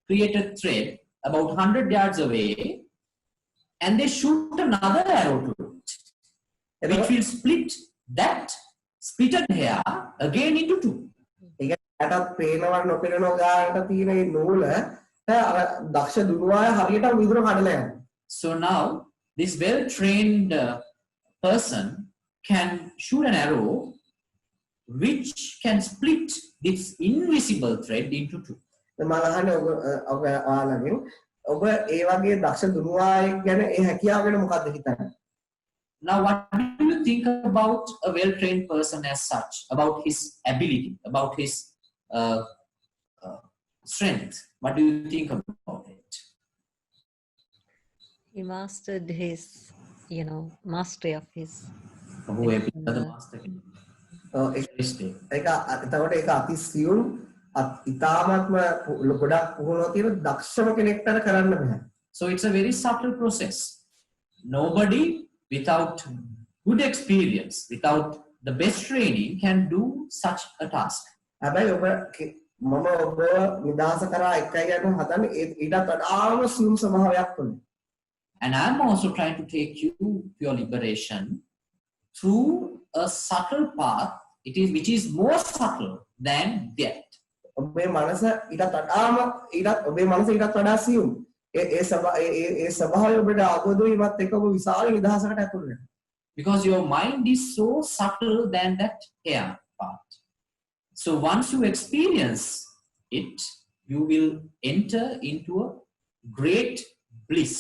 created thread about 100 yards away, and they shoot another arrow to it, which will split that splitted hair again into 2. ඒක ඇටත් පේනවා නොපේනවා ගානට තියෙන මේ නූල අර දක්ෂ දුනුවාය හරියටම විදුර කඩලා යනවා. So now this well-trained person can shoot an arrow which can split this invisible thread into 2. මම අහන්නේ ඔබ ඔයාලගෙන් ඔබ ඒ වගේ දක්ෂ දුනුවායෙක් ගැන ඒ හැකියාව ගැන මොකක්ද හිතන්නේ? Now what do you think about a well-trained person as such, about his ability, about his strength? What do you think about it? He mastered his, mastery of his. ඒක එතකොට ඒක අතිසියුම් ඉතාමත්ම ගොඩක් පුහුණුව තියෙන දක්ෂම කෙනෙක්ට කරන්න බෑ. So it's a very subtle process. Nobody without good experience, without the best training can do such a task. හැබැයි ඔබ මම ඔබ නිදහස කරා එකයි යන හදන්නේ ඊටත් වඩාම සියුම් ස්වභාවයක් තුනේ. And I'm also trying to take you to your liberation through a subtle path, which is more subtle than that. ඔබේ මනස ඊටත් වඩා සියුම්. ඒ ස්වභාවය ඔබට අවබෝධ වීමත් එක්ක ඔබ විශාල නිදහසකට ඇතුල් වෙනවා. Because your mind is so subtle than that hair part. So once you experience it, you will enter into a great bliss.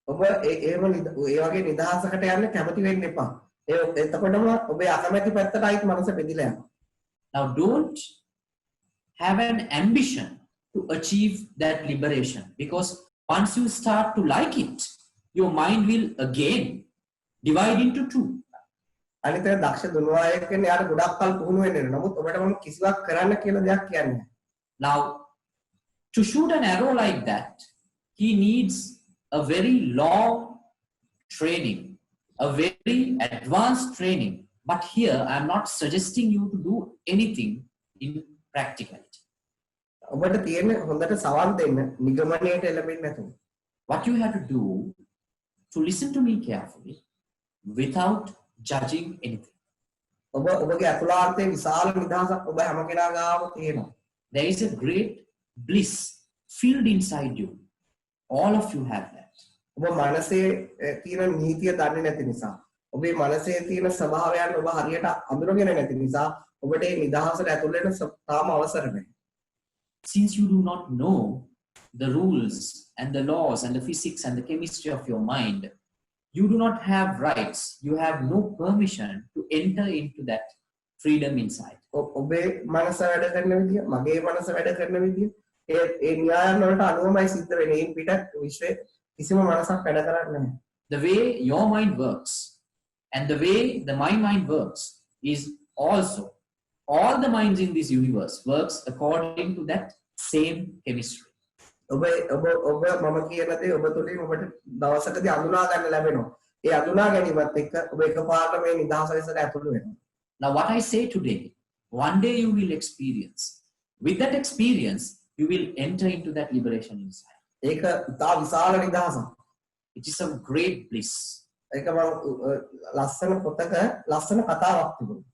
ඔබ ඒ වගේ නිදහසකට යන්න කැමති වෙන්න එපා. එතකොටම ඔබේ අකමැති පැත්තට ආයිත් මනස බෙදිලා යනවා. Now don't have an ambition to achieve that liberation, because once you start to like it, your mind will again divide into 2. අනිත් එක දක්ෂ දුනුවායෙක් වෙන්න යාට ගොඩක් කල් පුහුණු වෙන්න වෙනවා. නමුත් ඔබට මම කිසිවක් කරන්න කියලා දෙයක් කියන්නේ. Now to shoot an arrow like that, he needs a very long training, a very advanced training. But here I am not suggesting you to do anything in practicality. ඔබට තියෙන්නේ හොඳට සවන් දෙන්න නිගමනයට එළඹෙන්න නැතුව. What you have to do to listen to me carefully without judging anything. ඔබගේ අතුලාන්තයේ විශාල නිදහසක් ඔබ හැම කෙනා ගාම තියෙනවා. There is a great bliss filled inside you. All of you have that. ඔබ මනසේ තියෙන නීතිය දන්නේ නැති නිසා, ඔබේ මනසේ තියෙන ස්වභාවයන් ඔබ හරියට අඳුරගෙන නැති නිසා ඔබට මේ නිදහසට ඇතුල් වෙන්න තාම අවසර නැහැ. Since you do not know the rules and the laws and the physics and the chemistry of your mind, you do not have rights. You have no permission to enter into that freedom inside. ඔබේ මනස වැඩ කරන විදිය, මගේ මනස වැඩ කරන විදිය, ඒ න්‍යායන් වලට අනුවමයි සිද්ධ වෙන්නේ. ඒන් පිට විශ්වයේ කිසිම මනසක් වැඩ කරන්නේ නැහැ. The way your mind works and the way my mind works is also all the minds in this universe works according to that same chemistry. ඔබ මම කියන දේ ඔබ තුලින් ඔබට දවසකදී අඳුනා ගන්න ලැබෙනවා. ඒ අඳුනා ගැනීමත් එක්ක ඔබ එකපාරට මේ නිදහස විසට ඇතුළු වෙනවා. Now what I say today, one day you will experience. With that experience, you will enter into that liberation inside. ඒක ඉතා විශාල නිදහසක්. It is a great bliss. ඒක මම ලස්සන පොතක ලස්සන කතාවක් තිබුණා.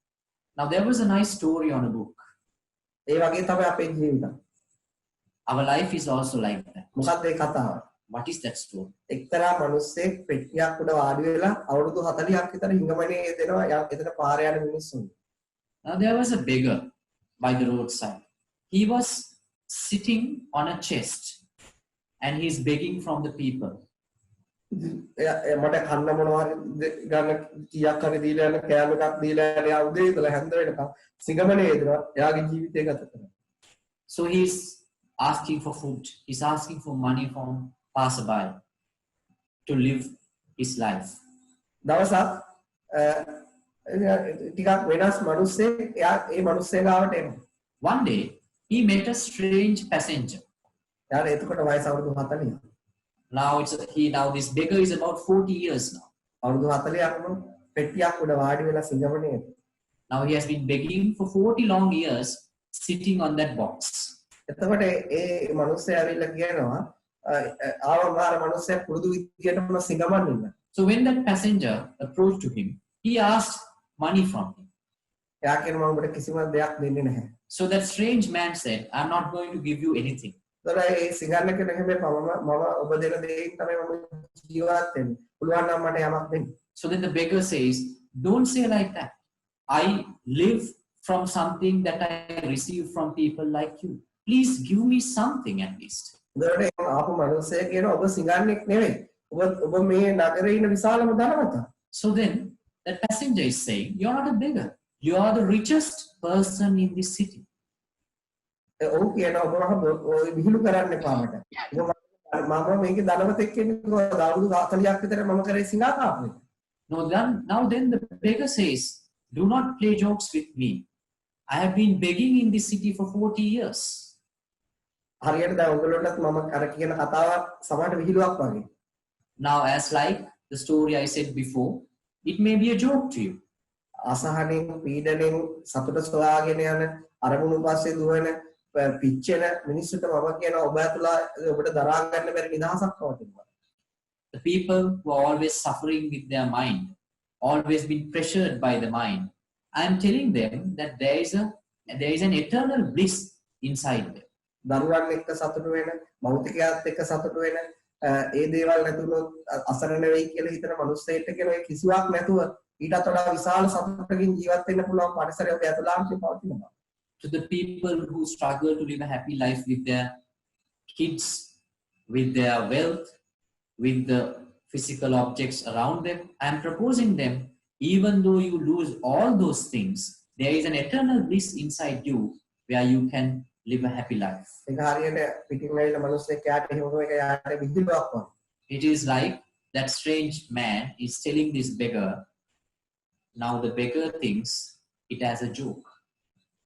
Now there was a nice story on a book. ඒ වගේ තමයි අපේ ජීවිතය. Our life is also like that. මොකක්ද ඒ කතාව? What is that story? එක්තරා මිනිස්සෙක් පෙට්ටියක් උඩ වාඩි වෙලා අවුරුදු 40ක් විතර හිඟමනේ දෙනවා එතන පාර යන මිනිස්සුන්. Now there was a beggar by the roadside. He was sitting on a chest and he is begging from the people. මට කන්න මොනවා හරි ගන්න කීයක් හරි දීලා යන කෑම එකක් දීලා යන යා උදේ ඉඳලා හැන්ද වෙනකම් සිඟමනේ දෙනවා. එයාගේ ජීවිතය ගත කරනවා. So he's asking for food. He's asking for money from passerby to live his life. දවසක් ටිකක් වෙනස් මිනිස්සෙක් එයා ඒ මිනිස්සෙ ගාවට එනවා. One day he met a strange passenger. එයාට එතකොට වයස අවුරුදු 40ක්. Now this beggar is about 40 years now. අවුරුදු 40ක්ම පෙට්ටියක් උඩ වාඩි වෙලා සිඟමනේ. Now he has been begging for 40 long years sitting on that box. එතකොට ඒ මිනිස්සයා ඇවිල්ලා කියනවා ආවමාර මිනිස්සයා පුරුදු විදියටම සිඟමන් ඉන්න. So when that passenger approached to him, he asked money from him. එයා කියනවා මම ඔබට කිසිම දෙයක් දෙන්නේ නැහැ. So that strange man said, I'm not going to give you anything. ඒතර ඒ සිඟන්න කෙනා හැබැයි මම ඔබ දෙන දෙයින් තමයි මම ජීවත් වෙන්නේ. පුළුවන් නම් මට යමක් දෙන්න. So then the beggar says, don't say like that. I live from something that I receive from people like you. Please give me something at least. ඒතර ආපු මිනිස්සයා කියනවා ඔබ සිඟන්නෙක් නෙවෙයි. ඔබ මේ නගරේ ඉන්න විශාලම ධනවතා. So then that passenger is saying, you're not a beggar. You are the richest person in this city. ඔව් කියනවා ඔබ ඔය විහිළු කරන්න එපා මට. මම මේකේ ධනවතෙක් කෙනෙක් අවුරුදු 40ක් විතර මම කරේ සිඟා කාපු එක. Now then the beggar says, do not play jokes with me. I have been begging in this city for 40 years. හරියට දැන් ඔයගොල්ලන්ටත් මම අර කියන කතාවක් සමහරට විහිළුවක් වගේ. Now as like the story I said before, it may be a joke to you. අසහනෙන් පීඩනෙන් සතුට සොයාගෙන යන අරමුණු පස්සේ දුවන පිච්චෙන මිනිස්සුන්ට මම කියන ඔබ ඇතුළේ ඔබට දරා ගන්න බැරි නිදහසක් පවතිනවා. The people who are always suffering with their mind, always been pressured by the mind, I am telling them that there is an eternal bliss inside them. දරුවන් එක්ක සතුටු වෙන, භෞතිකයත් එක්ක සතුටු වෙන, ඒ දේවල් නැතුනොත් අසරණ වෙයි කියලා හිතන මිනිස්සෙට කියන ඒ කිසිවක් නැතුව ඊටත් වඩා විශාල සතුටකින් ජීවත් වෙන්න පුළුවන් පරිසරය ඔබ ඇතුළාන්තේ පවතිනවා. To the people who struggle to live a happy life with their kids, with their wealth, with the physical objects around them, I am proposing them, even though you lose all those things, there is an eternal bliss inside you where you can live a happy life. ඒක හරියට පිටින් ඇවිල්ලා මිනිස්සෙක් යාට හිමුන එක යාට විහිළුවක් වගේ. It is like that strange man is telling this beggar. Now the beggar thinks it as a joke.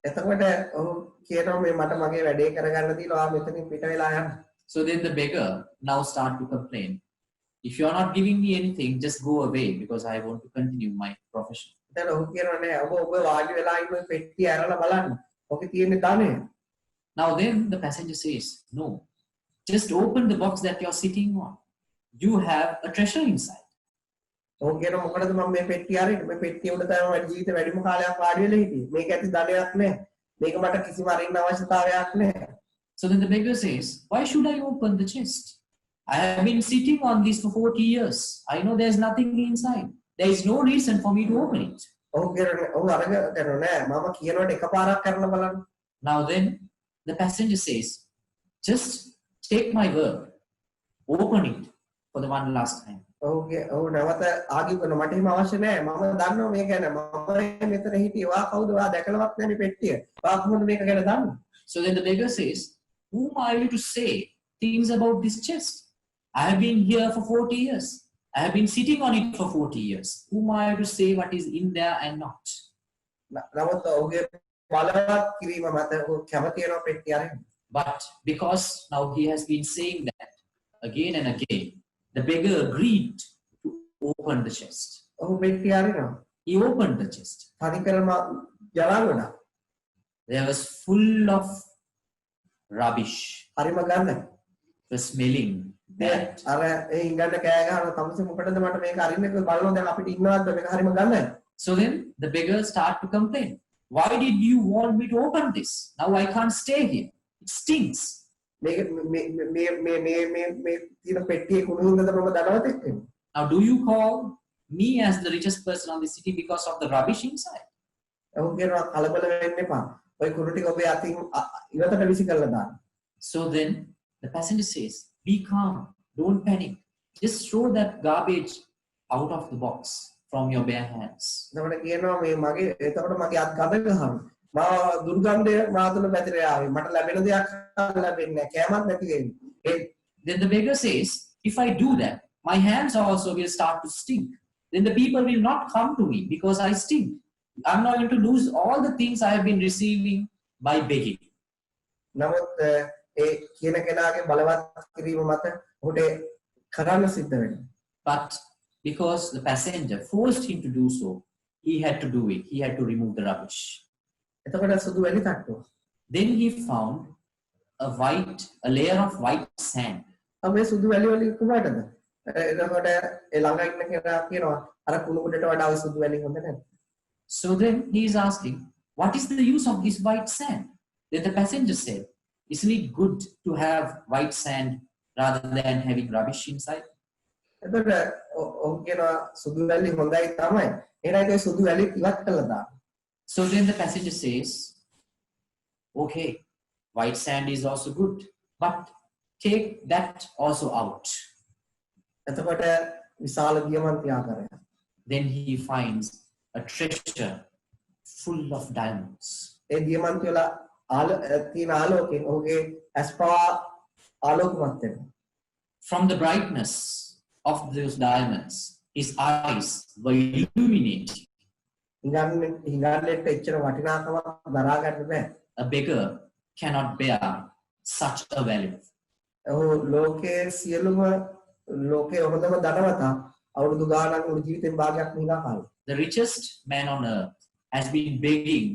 එතකොට ඔහු කියනවා මේ මට මගේ වැඩේ කරගන්න දීලා ආ මෙතනින් පිට වෙලා යන්න. So then the beggar now start to complain. If you are not giving me anything, just go away because I want to continue my profession. එතන ඔහු කියනවා නෑ ඔබ වාඩි වෙලා ඉන්න පෙට්ටිය අරලා බලන්න. ඔකේ තියෙන ධනය. Now then the passenger says, no, just open the box that you're sitting on. You have a treasure inside. ඔහු කියන මොකටද මම මේ පෙට්ටිය අරින්නේ? මේ පෙට්ටිය උඩ තමයි මගේ ජීවිතේ වැඩිම කාලයක් වාඩි වෙලා හිටියේ. මේක ඇති ධනයක් නැහැ. මේක මට කිසිම අරින්න අවශ්‍යතාවයක් නැහැ. So then the beggar says, why should I open the chest? I have been sitting on this for 40 years. I know there's nothing inside. There is no reason for me to open it. ඔහු අරගෙන නෑ මම කියනකොට එකපාරක් කරලා බලන්න. Now then, the passenger says, just take my word. Open it for the one last time. ඔහු නැවත ආගිය කරන මට එහෙම අවශ්‍ය නෑ. මම දන්නවා මේක ගැන. මම මෙතන හිටියේ. වා කවුද? වා දැකලවත් නෑ මේ පෙට්ටිය. වා කොහොමද මේක ගැන දන්නේ? So then the beggar says, whom are you to say things about this chest? I have been here for 40 years. I have been sitting on it for 40 years. Whom are you to say what is in there and not? නමුත් ඔහුගේ බලවත් කිරීම මත ඔහු කැමති වෙනවා පෙට්ටිය අරින්න. But because now he has been saying that again and again, the beggar agreed to open the chest. ඔහු පෙට්ටිය අරිනවා. He opened the chest. තනිකරම ජලංගොඩ. There was full of rubbish. හරිම ගඳයි. It was smelling bad. අර ඒ ඉංගන්න කෑ ගහනවා තමසේ මොකටද මට මේක අරින්න කියලා බලනවා දැන් අපිට ඉන්නවද මේක හරිම ගඳයි. So then the beggar started to complain. Why did you want me to open this? Now I can't stay here. It stinks. මේක මේ තියෙන පෙට්ටියේ කුණු හින්දාද මම දනවත එක්කනේ. Now do you call me as the richest person of the city because of the rubbish inside? ඔහු කියනවා කලබල වෙන්න එපා. ඔය කුණු ටික ඔබේ අතින් ඉවතට විසි කරලා දාන්න. So then the passenger says, be calm, don't panic. Just throw that garbage out of the box from your bare hands. එතකොට කියනවා මේ මගේ එතකොට මගේ අත් ගඳ ගහනවා. මා දුර්ගන්ධය මා තුළ පැතිර ආවේ. මට ලැබෙන දෙයක් ලැබෙන්නේ නැහැ. කෑමක් නැති වෙන්නේ. Then the beggar says, if I do that, my hands also will start to stink. Then the people will not come to me because I stink. I'm not going to lose all the things I have been receiving by begging. නමුත් ඒ කියන කෙනාගේ බලවත් කිරීම මත ඔහුට කරන්න සිද්ධ වෙනවා. But because the passenger forced him to do so, he had to do it. He had to remove the rubbish. එතකොට සුදු වැලි තට්ටුව. Then he found a layer of white sand. මේ සුදු වැලි වලින් කුමටද? එතකොට ඒ ළඟ ඉන්න කෙනා කියනවා අර කුණු කුඩට වඩා ඔය සුදු වැලි හොඳ නැහැ. So then he is asking, what is the use of this white sand? Then the passenger said, isn't it good to have white sand rather than having rubbish inside? එතකොට ඔහු කියනවා සුදු වැලි හොඳයි තමයි. එහෙනම් ඒ සුදු වැලි ඉවත් කළා දාන්න. So then the passenger says, okay, white sand is also good, but take that also out. එතකොට විශාල දියමන්ති ආකාරයක්. Then he finds a treasure full of diamonds. ඒ දියමන්ති වල තියෙන ආලෝකයෙන් ඔහුගේ ඇස්පා ආලෝකමත් වෙනවා. From the brightness of those diamonds, his eyes were illuminated. හිඟන්නේට එච්චර වටිනාකමක් දරා ගන්න බෑ. A beggar cannot bear such a value. ඔහු ලෝකයේ සියලුම ලෝකයේ හොඳම ධනවතා අවුරුදු ගාණක් මුළු ජීවිතේම භාගයක් නිදා කාලේ. The richest man on earth has been begging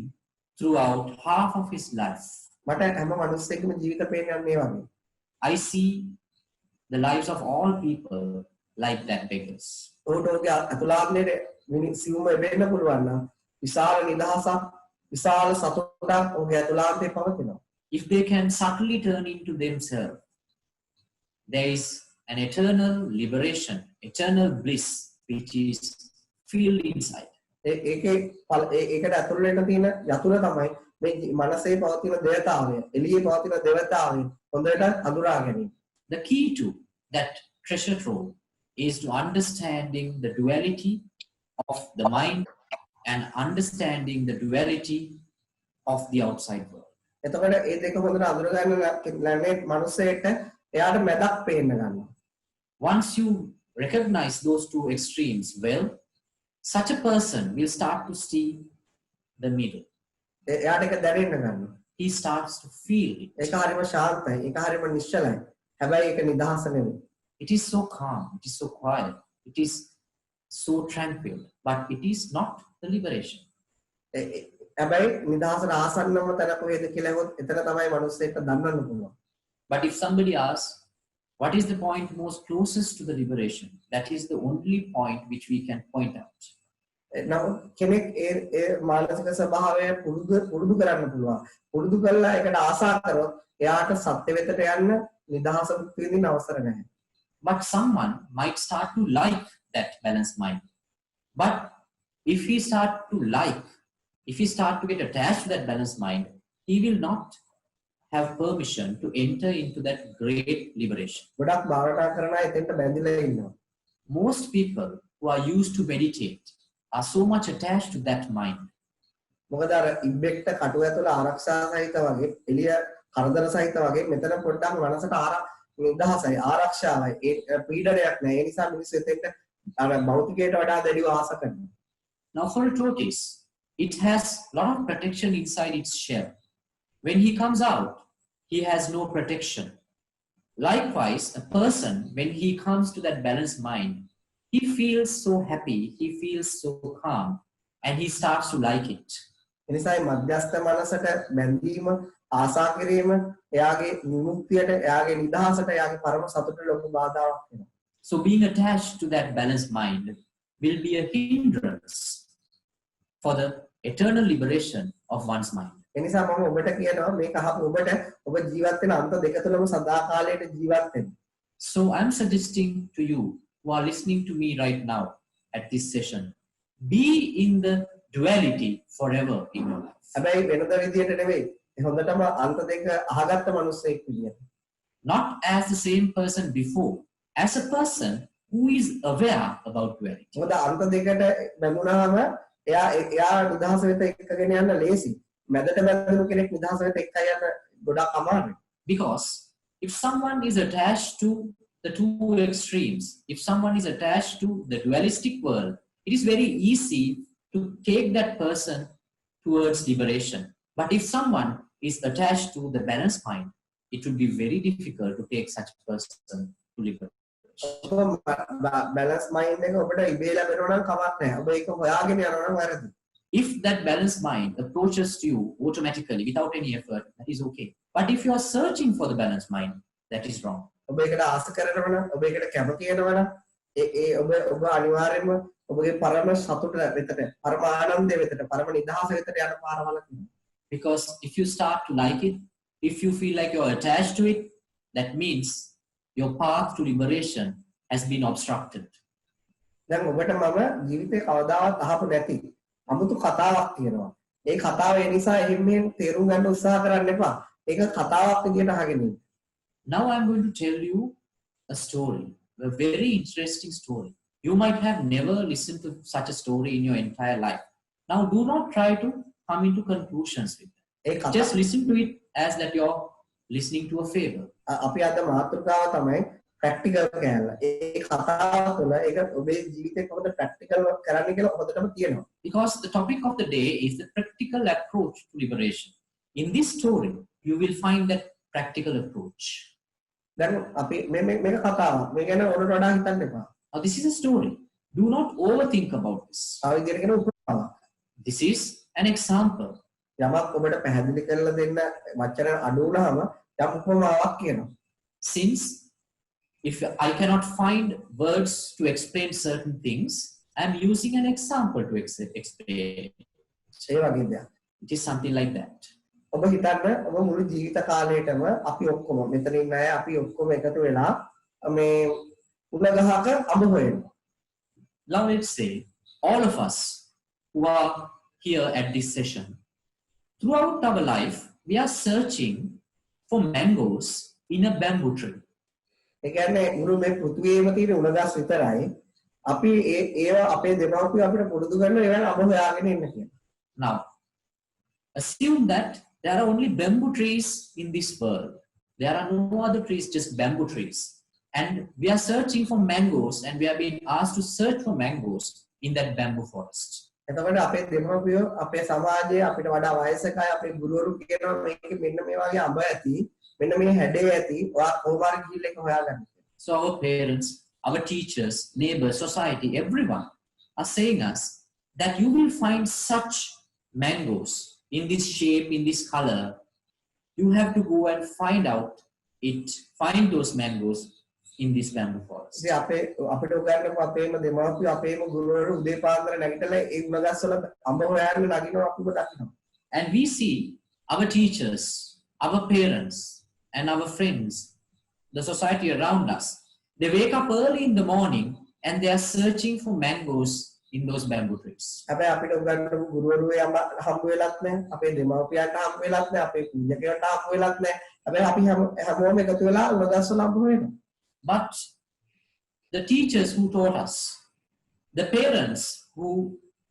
throughout half of his life. මට හැම මිනිස්සෙක්ගේම ජීවිත පේන්නේ මේ වගේ. I see the lives of all people like that beggars. ඔහුට ඔහුගේ අතුලාන්තයේ සිවුම එබෙන්න පුළුවන් නම් විශාල නිදහසක් විශාල සතුටක් ඔහුගේ අතුලාන්තයේ පවතිනවා. If they can subtly turn into themselves, there is an eternal liberation, eternal bliss which is filled inside. ඒකට ඇතුල් වෙන්න තියෙන යතුර තමයි මේ මනසේ පවතින දේවතාවය, එළියේ පවතින දේවතාවය හොඳට හඳුනා ගැනීම. The key to that treasure trove is to understanding the duality of the mind and understanding the duality of the outside world. එතකොට ඒ දෙක හොඳට අඳුර ගන්න ලැබෙන්නේ මනුස්සයෙක්ට එයාට මැදක් පේන්න ගන්නවා. Once you recognize those two extremes well, such a person will start to see the middle. එයාට ඒක දැනෙන්න ගන්නවා. He starts to feel it. ඒක හරිම ශාන්තයි. ඒක හරිම නිශ්චලයි. හැබැයි ඒක නිදහස නෙවෙයි. It is so calm, it is so quiet, it is so tranquil, but it is not the liberation. හැබැයි නිදහසට ආසන්නම තැන කොහෙද කියලා හෙවොත් එතන තමයි මනුස්සයෙක්ට දන්නන්න පුළුවන්. But if somebody asks, What is the point most closest to the liberation? That is the only point which we can point out. නමුත් කෙනෙක් ඒ මානසික ස්වභාවය පුරුදු කරන්න පුළුවන්. පුරුදු කළා ඒකට ආසා කරොත් එයාට සත්‍ය වෙතට යන්න නිදහස විඳින්න අවසර නැහැ. But someone might start to like that balanced mind. But if he start to get attached to that balanced mind, he will not have permission to enter into that great liberation. ගොඩක් භාවනා කරන අය එතෙන්ට බැඳිලා ඉන්නවා. Most people who are used to meditate are so much attached to that mind. මොකද අර ඉබ්බෙක්ට කටුව ඇතුළ ආරක්ෂා සහිත වගේ එළිය කරදර සහිත වගේ මෙතන පොඩ්ඩක් මනසට නිදහසයි ආරක්ෂාවයි ඒ පීඩනයක් නැහැ. ඒ නිසා මිනිස්සු එතෙන්ට අර භෞතිකයට වඩා දැඩිව ආස කරනවා. Now for a tortoise, it has a lot of protection inside its shell. When he comes out, he has no protection. Likewise, a person, when he comes to that balanced mind, he feels so happy, he feels so calm, and he starts to like it. එනිසා මධ්‍යස්ථ මනසට බැඳීම ආසා කිරීම එයාගේ විමුක්තියට එයාගේ නිදහසට එයාගේ පරම සතුටට ලොකු බාධාවක් වෙනවා. So being attached to that balanced mind will be a hindrance for the eternal liberation of one's mind. එනිසා මම ඔබට කියනවා මේක අහපු ඔබට ඔබ ජීවත් වෙන අන්ත දෙක තුලම සදාකාලයට ජීවත් වෙන්න. So I'm suggesting to you who are listening to me right now at this session, be in the duality forever in your life. හැබැයි වෙනද විදියට නෙවෙයි. හොඳටම අන්ත දෙක අහගත්ත මිනිස්සෙක් විදියට. Not as the same person before, as a person who is aware about duality. මොකද අන්ත දෙකට බැඳුනහම එයා නිදහස වෙත එක්කගෙන යන්න ලේසි. මැදට බැඳුණු කෙනෙක් නිදහස වෙත එක්ක යන්න ගොඩක් අමාරුයි. Because if someone is attached to the two extremes, if someone is attached to the dualistic world, it is very easy to take that person towards liberation. But if someone is attached to the balanced mind, it would be very difficult to take such a person to liberation. Balance mind එක ඔබට ඉබේ ලැබෙනවා නම් කමක් නැහැ. ඔබ ඒක හොයාගෙන යනවා නම් වැරදි. If that balanced mind approaches to you automatically without any effort, that is okay. But if you are searching for the balanced mind, that is wrong. ඔබ ඒකට ආස කරනවා නම් ඔබ ඒකට කැමති වෙනවා නම් ඔබ අනිවාර්යයෙන්ම ඔබගේ පරම සතුට වෙතට පරම ආනන්දය වෙතට පරම නිදහස වෙතට යන පාරවල් තියෙනවා. Because if you start to like it, if you feel like you're attached to it, that means your path to liberation has been obstructed. දැන් ඔබට මම ජීවිතේ කවදාවත් අහපු නැති අමුතු කතාවක් තියෙනවා. ඒ කතාව ඒ නිසා එහෙම තේරුම් ගන්න උත්සාහ කරන්න එපා. ඒක කතාවක් විදියට අහගෙන ඉන්න. Now I'm going to tell you a story, a very interesting story. You might have never listened to such a story in your entire life. Now do not try to come into conclusions with that. Just listen to it as that you're listening to a fable. අපි අද මාතෘකාව තමයි practical කෑල්ල. ඒ කතාව තුළ ඒක ඔබේ ජීවිතේ කොහොමද ප්‍රැක්ටිකල් කරන්න කියලා හොඳටම තියෙනවා. Because the topic of the day is the practical approach to liberation. In this story, you will find that practical approach. දැන් අපි මේක කතාවක්. මේ ගැන ඔරට වඩා හිතන්න එපා. Now this is a story. Do not overthink about this. ආ විදියට කියන උපමාවක්. This is an example. යමක් ඔබට පැහැදිලි කරලා දෙන්න වචන අඩු වුණාම යම් උපමාවක් කියනවා. Since if I cannot find words to explain certain things, I am using an example to explain. ඒ වගේ දෙයක්. It is something like that. ඔබ හිතන්න ඔබ මුළු ජීවිත කාලයටම අපි ඔක්කොම මෙතන ඉන්න අය අපි ඔක්කොම එකතු වෙලා මේ උණ ගහක අඹ හොයනවා. Now let's say all of us who are here at this session, throughout our life, we are searching for mangoes in a bamboo tree. ඒ කියන්නේ මුළු මේ පෘථිවියේම තියෙන උණ ගස් විතරයි අපි ඒවා අපේ දෙමව්පියෝ අපිට පුරුදු කරන ඒවා අඹ හොයාගෙන ඉන්න කියලා. Now, assume that there are only bamboo trees in this world. There are no other trees, just bamboo trees. And we are searching for mangoes and we are being asked to search for mangoes in that bamboo forest. එතකොට අපේ දෙමව්පියෝ අපේ සමාජයේ අපිට වඩා වයසකයි අපේ ගුරුවරු කියනවා මේකේ මෙන්න මේ වගේ අඹ ඇති මෙන්න මේ හැඩේ ඇති ඔයා කොහොමාරි ගිහිල්ලා ඒක හොයාගන්න. So our parents, our teachers, neighbors, society, everyone are saying us that you will find such mangoes in this shape, in this color. You have to go and find out it, find those mangoes in this bamboo forest. ඉතින් අපිට උගන්වපු අපේම දෙමාපියෝ අපේම ගුරුවරු උදේ පාන්දර නැගිටලා ඒ උණගස් වල අඹ හොයන්න නගිනවා අපිව දකිනවා. And we see our teachers, our parents, and our friends, the society around us. They wake up early in the morning and they are searching for mangoes in those bamboo trees. හැබැයි අපිට උගන්වපු ගුරුවරු හම්බ වෙලත් නැහැ. අපේ දෙමාපියන්ට හම්බ වෙලත් නැහැ. අපේ පූජකයන්ට හම්බ වෙලත් නැහැ. හැබැයි අපි හැමෝම එකතු වෙලා උණගස් වල අඹ හොයනවා. But the teachers who taught us, the parents who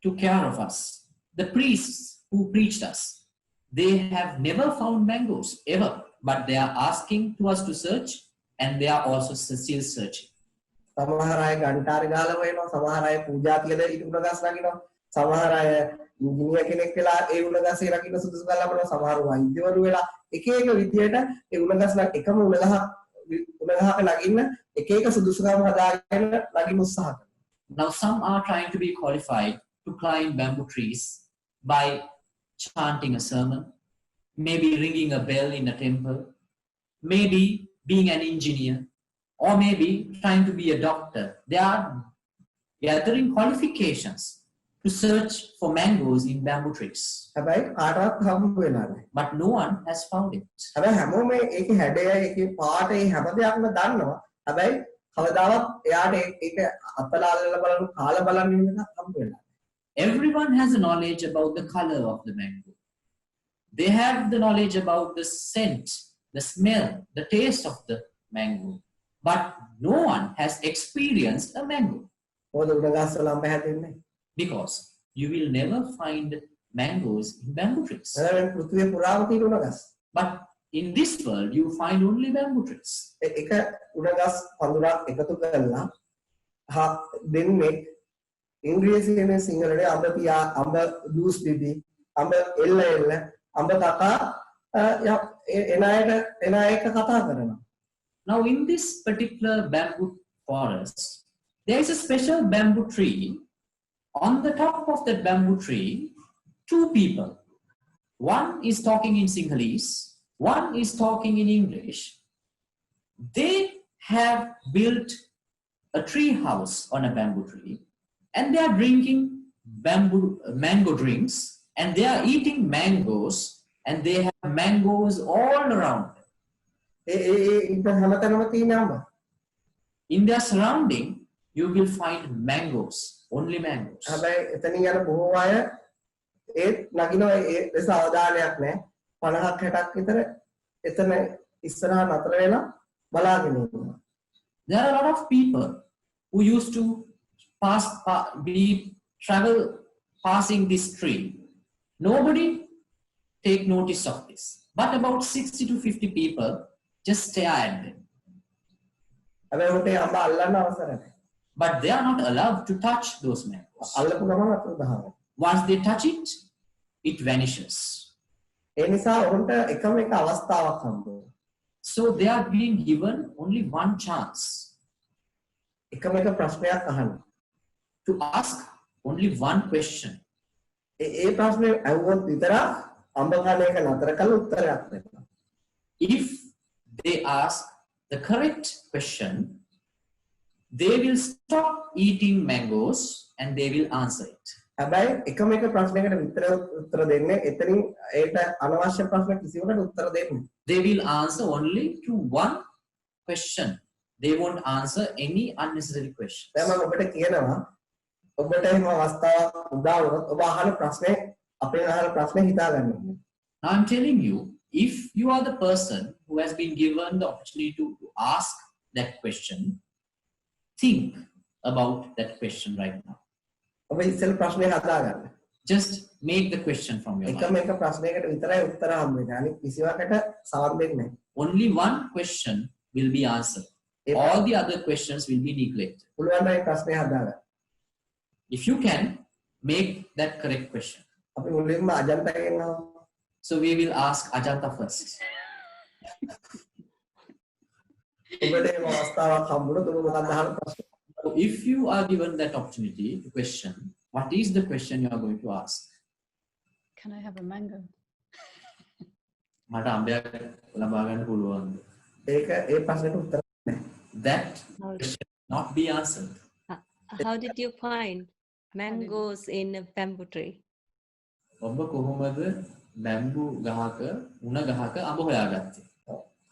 took care of us, the priests who preached us, they have never found mangoes ever, but they are asking to us to search, and they are also still searching. සමහර අය ගන්ටාරි ගාලා වෙනවා, සමහර අය පූජා කියලා ඊට උණගස් නගිනවා, සමහර අය ඉංජිනේර කෙනෙක් වෙලා ඒ උණගස්සේ රකින්න සුදුසුකම් ලබනවා, සමහර වෛද්‍යවරු වෙලා එක එක විදියට ඒ උණගස් එකම උණගහක නගින්න එක එක සුදුසුකම් හදාගෙන නගින්න උත්සාහ කරනවා. Now some are trying to be qualified to climb bamboo trees by chanting a sermon, maybe ringing a bell in a temple, maybe being an engineer, or maybe trying to be a doctor. They are gathering qualifications to search for mangoes in bamboo trees. හැබැයි කාටවත් හම්බ වෙලා නැහැ. But no one has found it. හැබැයි හැමෝම ඒකේ හැඩය, ඒකේ පාට, ඒ හැම දෙයක්ම දන්නවා. හැබැයි කවදාවත් එයාට ඒක අතලා අල්ලලා බලන්න, කාලා බලන්න ඉන්න එකක් හම්බ වෙලා නැහැ. Everyone has a knowledge about the color of the mango. They have the knowledge about the scent, the smell, the taste of the mango. But no one has experienced a mango. මොකද උණගස් වල අඹ හැදෙන්නේ. Because you will never find mangoes in bamboo trees. එහෙනම් පෘථිවිය පුරාම තියෙන උණගස්. But in this world, you find only bamboo trees. එක උණගස් පඳුරක් එකතු කරලා දෙන්නේ ඉංග්‍රීසියෙන් සිංහලට අඹ පියා, අඹ ජූස් බිබි, අඹ එල්ල අඹ කකා එන අයට කතා කරනවා. Now in this particular bamboo forest, there is a special bamboo tree. On the top of that bamboo tree, two people. One is talking in Sinhalese, one is talking in English. They have built a tree house on a bamboo tree, and they are drinking mango drinks, and they are eating mangoes, and they have mangoes all around them. In their surrounding, you will find mangoes, only mangoes. හැබැයි එතනින් යන බොහෝ අය ඒත් නගිනවා ඒ ලෙස අවධානයක් නැහැ. 50ක් 60ක් විතර එතන ඉස්සරහා නතර වෙලා බලාගෙන ඉන්නවා. There are a lot of people who used to travel passing this tree. Nobody take notice of this. But about 60 to 50 people just stare at them. හැබැයි උන්ට අඹ අල්ලන්න අවසර නැහැ. But they are not allowed to touch those mangoes. අල්ලපු ගමන් අතට දානවා. Once they touch it, it vanishes. ඒ නිසා උන්ට එකම එක අවස්ථාවක් හම්බ වෙනවා. So they are being given only one chance එකම එක ප්‍රශ්නයක් අහන්න. to ask only one question. ඒ ප්‍රශ්නේ අහුවොත් විතරක් අඹ කන එක නතර කරලා උත්තරයක් දෙන්න. If they ask the correct question, they will stop eating mangoes and they will answer it. හැබැයි එකම එක ප්‍රශ්නයකට විතර උත්තර දෙන්නේ. එතනින් ඒට අනවශ්‍ය ප්‍රශ්න කිසිවකට උත්තර දෙන්නේ. They will answer only to one question. They won't answer any unnecessary questions. දැන් මම ඔබට කියනවා ඔබට එහෙම අවස්ථාවක් උදා වුණොත් ඔබ අහන ප්‍රශ්නේ අපේ අහන ප්‍රශ්නේ හිතා ගන්න. Now I'm telling you, if you are the person who has been given the opportunity to ask that question, think about that question right now. ඔබ ඉස්සෙල් ප්‍රශ්නේ හදා ගන්න. Just make the question from your එකම mind. එක ප්‍රශ්නයකට විතරයි උත්තර හම්බ වෙන්නේ. අනිත් කිසිවකට සවන් දෙන්නේ නැහැ. Only one question will be answered. All the other questions will be neglected. පුළුවන් නම් ඒ ප්‍රශ්නේ හදා ගන්න. If you can, make that correct question. අපි මුලින්ම අජන්තගෙන් අහමු. So we will ask Ajanta first. ඔබට මේ අවස්ථාවක් හම්බුනොත් ඔබ මොකක්ද අහන ප්‍රශ්නේ? So if you are given that opportunity to question, what is the question you are going to ask? Can I have a mango? මට අඹයක් ලබා ගන්න පුළුවන්ද? ඒක ඒ ප්‍රශ්නෙට උත්තර නැහැ. that How, question not be answered. how did you find mangoes in a bamboo tree? ඔබ කොහොමද බැම්බු ගහක උණ ගහක අඹ හොයාගත්තේ?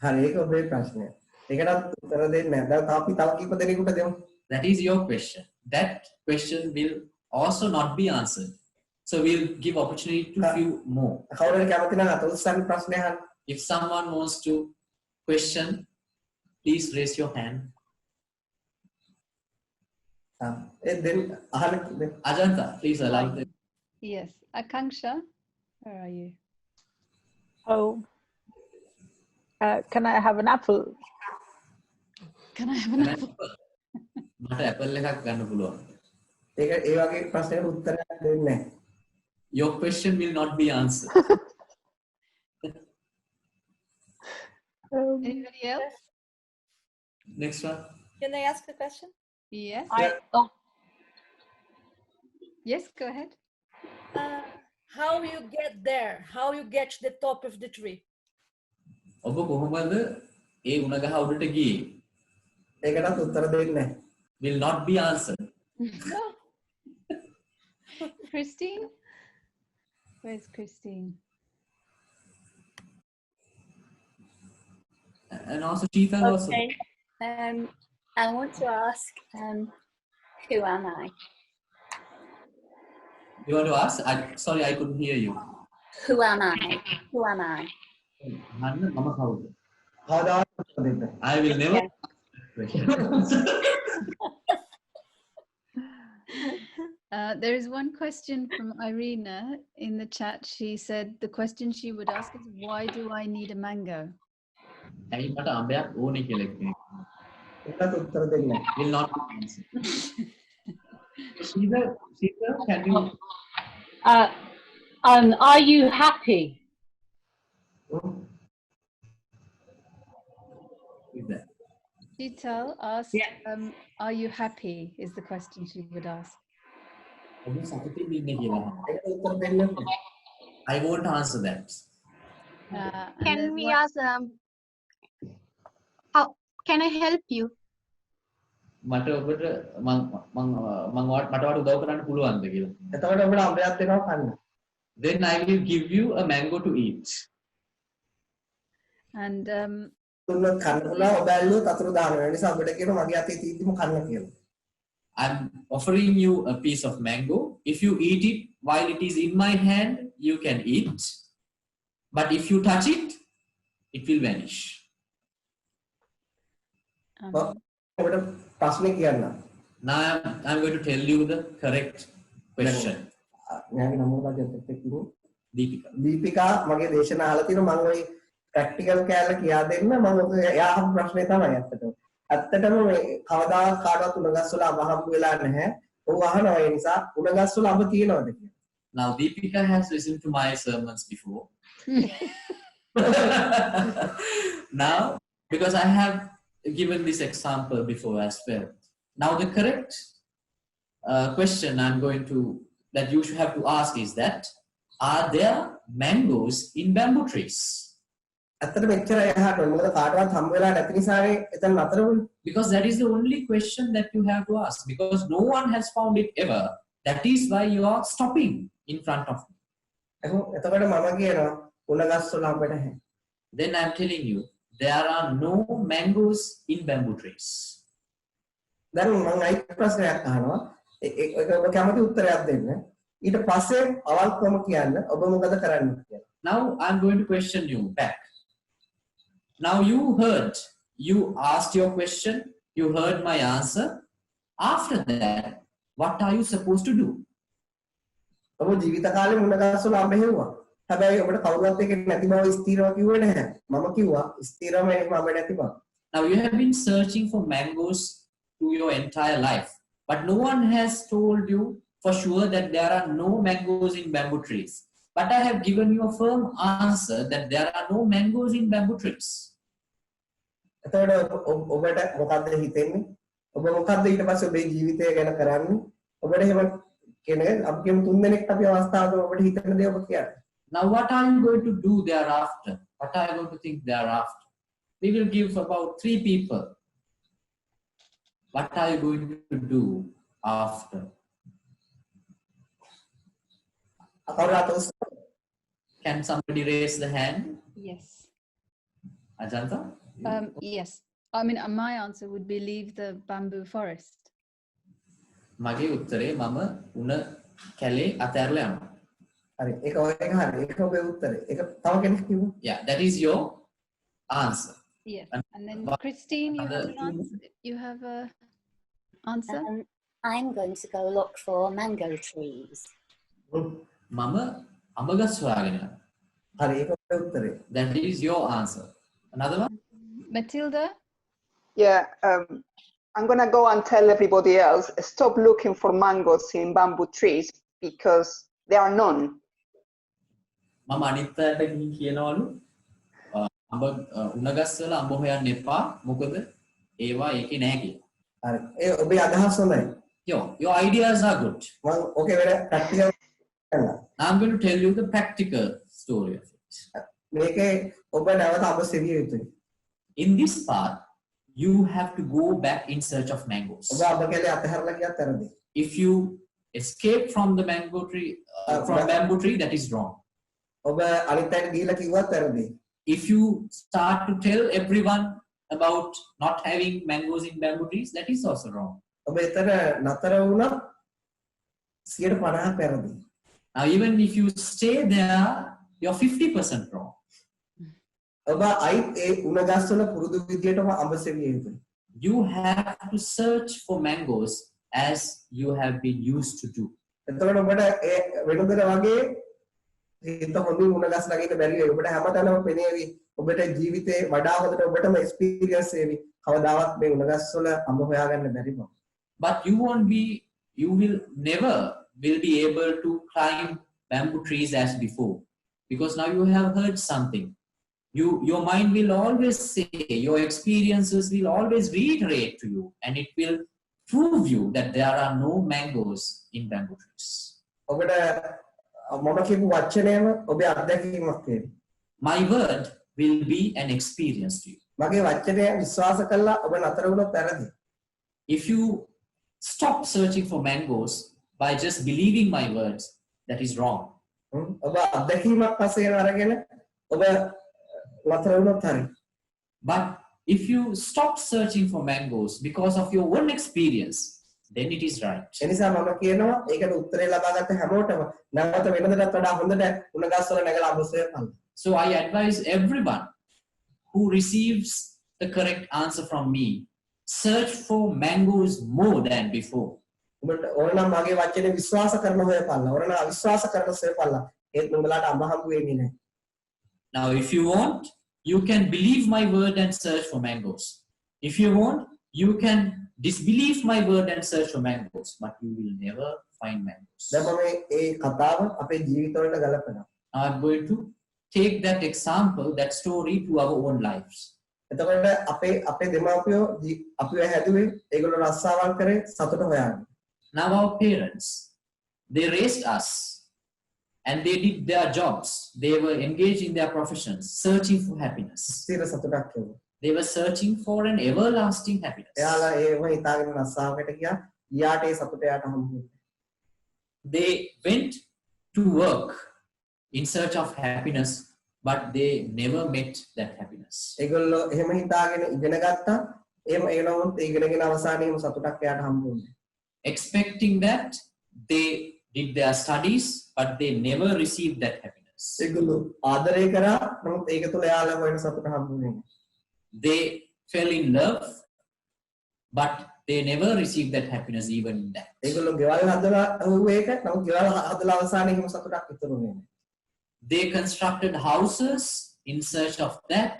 හරි ඒක ඔබේ ප්‍රශ්නය. ඒකටත් උත්තර දෙන්නේ නැහැ. දැන් අපි තව කීප දෙනෙකුට දෙමු. That is your question. That question will also not be answered. So we'll give opportunity to few more. කවුරුහරි කැමති නම් අත උස්සන්න ප්‍රශ්නය අහන්න. If someone wants to question, please raise your hand. ඒ දෙන්න අහන්න දෙන්න. Ajanta, please allow them. Yes, Akanksha, where are you? Oh, can I have an apple? Can I have an apple? මට ඇපල් එකක් ගන්න පුළුවන්. ඒක ඒ වගේ ප්‍රශ්නයකට උත්තරයක් දෙන්නේ නැහැ. Your question will not be answered. Anybody else? Next one. Can I ask a question? Yes. Yes, go ahead. How you get there? How you get to the top of the tree? ඔබ කොහොමද ඒ උණ ගහ උඩට ගියේ? ඒකටත් උත්තර දෙන්නේ නැහැ. Will not be answered. Christine? Where's Christine? And also Sheetal also. Okay. I want to ask, who am I? You want to ask? Sorry, I couldn't hear you. Who am I? Who am I? මම කවුද? කවදාවත් උත්තර දෙන්නේ නැහැ. I will never ask that question. There is one question from Irina in the chat. She said the question she would ask is, why do I need a mango? ඇයි මට අඹයක් ඕනේ කියලා කෙනෙක්. ඒකටත් උත්තර දෙන්නේ නැහැ. Will not be answered. Sheetal, can you? Are you happy? With that. Sheetal asked, are you happy? Is the question she would ask. ඔබ සතුටින් ඉන්නේ කියලා. ඒකට උත්තර දෙන්නේ නැහැ. I won't answer that. And Can there's we one- ask how can I help you? මට ඔබට මට වට උදව් කරන්න පුළුවන්ද කියලා. එතකොට ඔබට අඹයක් දෙනවා කන්න. Then I will give you a mango to eat. And දුන්නොත් කන්න පුළුවන් ඔබ ඇල්ලුවොත් අතුරු දානවා. ඒ නිසා ඔබට කියනවා මගේ අතේ තියෙද්දිම කන්න කියලා. I'm offering you a piece of mango. If you eat it while it is in my hand, you can eat. But if you touch it, it will vanish. ඔබට ප්‍රශ්නේ කියන්න. Now I'm going to tell you the correct question. මම නම මොකක්ද කිව්වේ? Deepika. Deepika මගේ දේශනා අහලා තියෙනවා මම ওই ප්‍රැක්ටිකල් කෑල්ල කියා දෙන්න මම එයා අහපු ප්‍රශ්නේ තමයි ඇත්තටම. ඇත්තටම මේ කවදාවත් කාටවත් උණගස් වල අඹ හම්බ වෙලා නැහැ. ඔව් අහනවා ඒ නිසා උණගස් වල අඹ තියෙනවද කියලා. Now Deepika has listened to my sermons before. Now, because I have given this example before as well. Now the correct question that you should have to ask is that, are there mangoes in bamboo trees? ඇත්තට මෙච්චර එහාට මොකද කාටවත් හම්බ වෙලා නැති නිසානේ එතන නතර වුනේ. Because that is the only question that you have to ask. Because no one has found it ever. That is why you are stopping in front of me. එතකොට මම කියනවා උණගස් වල අඹ නැහැ. Then I'm telling you, there are no mangoes in bamboo trees. දැන් මම අයිත් ප්‍රශ්නයක් අහනවා. ඒක ඔබ කැමති උත්තරයක් දෙන්න. ඊට පස්සේ අවල්කම කියන්න ඔබ මොකද කරන්න කියලා. Now I'm going to question you back. Now you asked your question, you heard my answer. After that, what are you supposed to do? ඔබ ජීවිත කාලේ උණගස් වල අඹ හෙව්වා. හැබැයි ඔබට කවුරුත් එක නැති බව ස්ථිරව කිව්වේ නැහැ. මම කිව්වා ස්ථිරම ඒක අඹ නැති බව. Now you have been searching for mangoes through your entire life, but no one has told you for sure that there are no mangoes in bamboo trees. But I have given you a firm answer that there are no mangoes in bamboo trees. එතකොට ඔබට මොකද්ද හිතෙන්නේ? ඔබ මොකද්ද ඊට පස්සේ ඔබේ ජීවිතය ගැන කරන්නේ? ඔබට එහෙම කෙනෙක් අපි කියමු තුන් දෙනෙක් අපි අවස්ථාවක ඔබට හිතෙන දේ ඔබ කියන්නේ. Now what are you going to do thereafter? What are you going to think thereafter? We will give about 3 people What are you going to do after? කවුරු අත උස්සනවා? Can somebody raise the hand? Yes. Ajanta? Yes. I mean, my answer would be leave the bamboo forest. මගේ උත්තරේ මම උණ කැලේ අතහැරලා යනවා. හරි. ඒක හරි. ඒක ඔබේ උත්තරේ. ඒක තව කෙනෙක් කිව්වා. Yeah, that is your answer. Yes. And And then what Christine, you have other- an answer? You have a answer? I'm going to go look for mango trees. මම අඹගස් හොයාගෙන යනවා. හරි. ඒක ඔබේ උත්තරේ. That is your answer. Another one? Matilda? Yeah, I'm gonna go and tell everybody else, stop looking for mangoes in bamboo trees because there are none. මම අනිත් අයට ගිහින් කියනවලු අඹ උණගස් වල අඹ හොයන්න එපා මොකද ඒවා ඒකේ නැහැ කියලා. හරි. ඒ ඔබේ අදහස් හොඳයි. Your ideas are good. මම ඕකේ වෙන ප්‍රැක්ටිකල් කරනවා. I'm going to tell you the practical story of it. මේකේ ඔබ නැවත අඹ සෙවිය යුතුයි. In this part, you have to go back in search of mangoes. ඔබ අඹ කැලේ අතහැරලා ගියත් වැරදි. If you escape from the mango tree, from bamboo tree, that is wrong. ඔබ අනිත් අයට ගිහිල්ලා කිව්වත් වැරදි. If you start to tell everyone about not having mangoes in bamboo trees, that is also wrong. ඔබ එතන නතර වුණා 50% වැරදි. Now, even if you stay there, you're 50% wrong. ඔබ අයිත් ඒ උණගස් වල පුරුදු විදියටම අඹ සෙවිය යුතුයි. You have to search for mangoes as you have been used to do. එතකොට ඔබට ඒ වෙනදට වගේ හිත හොඳින් උණගස් ළඟ ඉන්න බැරි වෙයි. ඔබට හැමතැනම පෙනේවි. ඔබට ජීවිතේ වඩා හොඳට ඔබටම එක්ස්පීරියන්ස් වෙවි. කවදාවත් මේ උණගස් වල අඹ හොයාගන්න බැරි බව. But you will never be able to climb bamboo trees as before. Because now you have heard something. Your mind will always say, your experiences will always reiterate to you, and it will prove you that there are no mangoes in bamboo trees. ඔබට මම කියපු වචනයම ඔබේ අත්දැකීමක් වෙයි. My word will be an experience to you. මගේ වචනය විශ්වාස කළා ඔබ නතර වුණොත් වැරදි. If you stop searching for mangoes by just believing my words, that is wrong. ඔබ අත්දැකීමක් වශයෙන් අරගෙන ඔබ නතර වුණොත් හරි. But if you stop searching for mangoes because of your own experience, then it is right. එනිසා මම කියනවා ඒකට උත්තරේ ලබාගත්ත හැමෝටම නැවත වෙනදටත් වඩා හොඳට උණගස් වල නැගලා අඹ සොයන්න. So I advise everyone who receives the correct answer from me, search for mangoes more than before. ඔබට ඕන නම් මගේ වචනේ විශ්වාස කරන හොයපල්ලා. ඕන නම් අවිශ්වාස කරන සොයපල්ලා. ඒත් නුඹලාට අඹ හම්බ වෙන්නේ නැහැ. Now, if you want, you can believe my word and search for mangoes. If you want, you can disbelieve my word and search for mangoes, but you will never find mangoes. දැන් මම මේ කතාව අපේ ජීවිතවලට ගලපනවා. Now, I'm going to take that example, that story to our own lives. එතකොට අපේ දෙමාපියෝ අපිව හැදුවේ ඒගොල්ලෝ රස්සාවල් කරේ සතුට හොයාගෙන. Now, our parents, they raised us and they did their jobs. They were engaged in their professions, searching for happiness. ස්ථිර සතුටක් ලැබුවා. They were searching for an everlasting happiness. එයාලා ඒව හිතාගෙන රස්සාවකට ගියා. ඊයාට ඒ සතුට යාට හම්බ වුණා. They went to work in search of happiness, but they never met that happiness. ඒගොල්ලෝ එහෙම හිතාගෙන ඉගෙන ගත්තා. එහෙම ඒනොත් ඒ ඉගෙනගෙන අවසානයේම සතුටක් යාට හම්බ වුණා. Expecting that, they did their studies, but they never received that happiness. ඒගොල්ලෝ ආදරය කරා. නමුත් ඒක තුළ යාළුවා වෙන සතුට හම්බ වුණේ නැහැ. They fell in love, but they never received that happiness even in that. ඒගොල්ලෝ ගෙවල් හදලා හුවේ එක. නමුත් ගෙවල් හදලා අවසානයේ එහෙම සතුටක් ඉතුරු වෙන්නේ නැහැ. They constructed houses in search of that,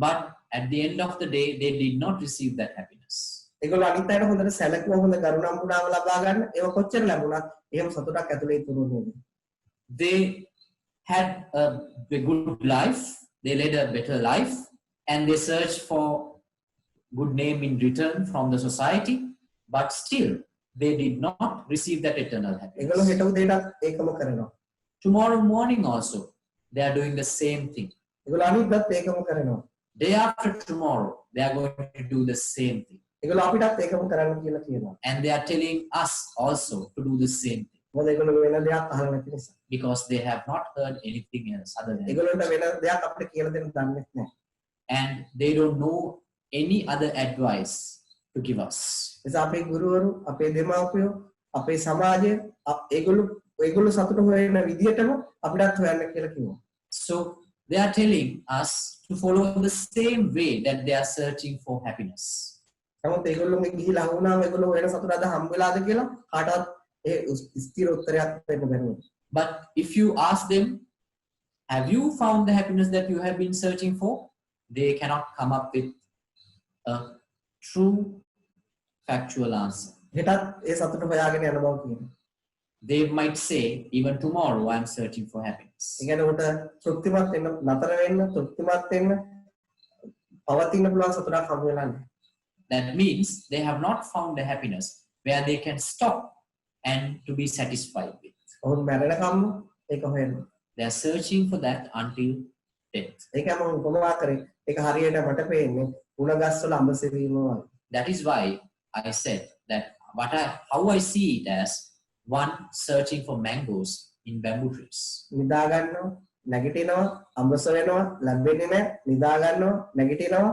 but at the end of the day, they did not receive that happiness. ඒගොල්ලෝ අනිත් අයට හොඳට සැලකුවා හොඳ කරුණාම්පුණාව ලබා ගන්න ඒව කොච්චර ලැබුණත් එහෙම සතුටක් ඇතුලේ ඉතුරු වෙන්නේ. They had a good life, they led a better life, and they searched for good name in return from the society, but still they did not receive that eternal ඒගොල්ලෝ happiness. හිත උදේටත් ඒකම කරනවා. Tomorrow morning also, they are doing the same thing. ඒගොල්ලෝ අනිද්දාත් ඒකම කරනවා. Day after tomorrow, they are going to do the same thing. ඒගොල්ලෝ අපිටත් ඒකම කරන්න කියලා කියනවා. And they are telling us also to do the same thing මොකද ඒගොල්ලෝ වෙන දෙයක් අහලා නැති නිසා. because they have not heard anything else other than ඒගොල්ලන්ට වෙන දෙයක් අපිට කියලා දෙන්න දන්නේ නැහැ. and they don't know any other advice to give us. නිසා අපේ ගුරුවරු, අපේ දෙමාපියෝ, අපේ සමාජය ඒගොල්ලෝ සතුට හොයන විදිහටම අපිටත් හොයන්න කියලා කිව්වා. So they are telling us to follow the same way that they are searching for happiness. නමුත් ඒගොල්ලෝගේ ගිහිලා වුණාම ඒගොල්ලෝ වෙන සතුට අද හම්බ වෙලාද කියලා කාටවත් ඒ ස්ථිර උත්තරයක් දෙන්න බැහැ. But if you ask them, have you found the happiness that you have been searching for? They cannot come up with a true factual answer. හෙටත් ඒ සතුට හොයාගෙන යන බව කියනවා. They might say, even tomorrow I am searching for happiness. ඒ කියන්නේ උට තෘප්තිමත් වෙන්න, නතර වෙන්න, තෘප්තිමත් වෙන්න පවතින පුළුවන් සතුටක් හම්බ වෙලා නැහැ. That means they have not found the happiness where they can stop and to be satisfied with. ඔවුන් මැරෙනකම්ම ඒක හොයනවා. They are searching for that until death. ඒකම උපමා කරේ ඒක හරියට මට පේන්නේ උණගස්වල අඹ සෙවීම වගේ. That is why I said that how I see it as one searching for mangoes in bamboo trees. නිදා ගන්නවා, නැගිටිනවා, අඹස වෙනවා, ලැබෙන්නේ නැහැ, නිදා ගන්නවා, නැගිටිනවා,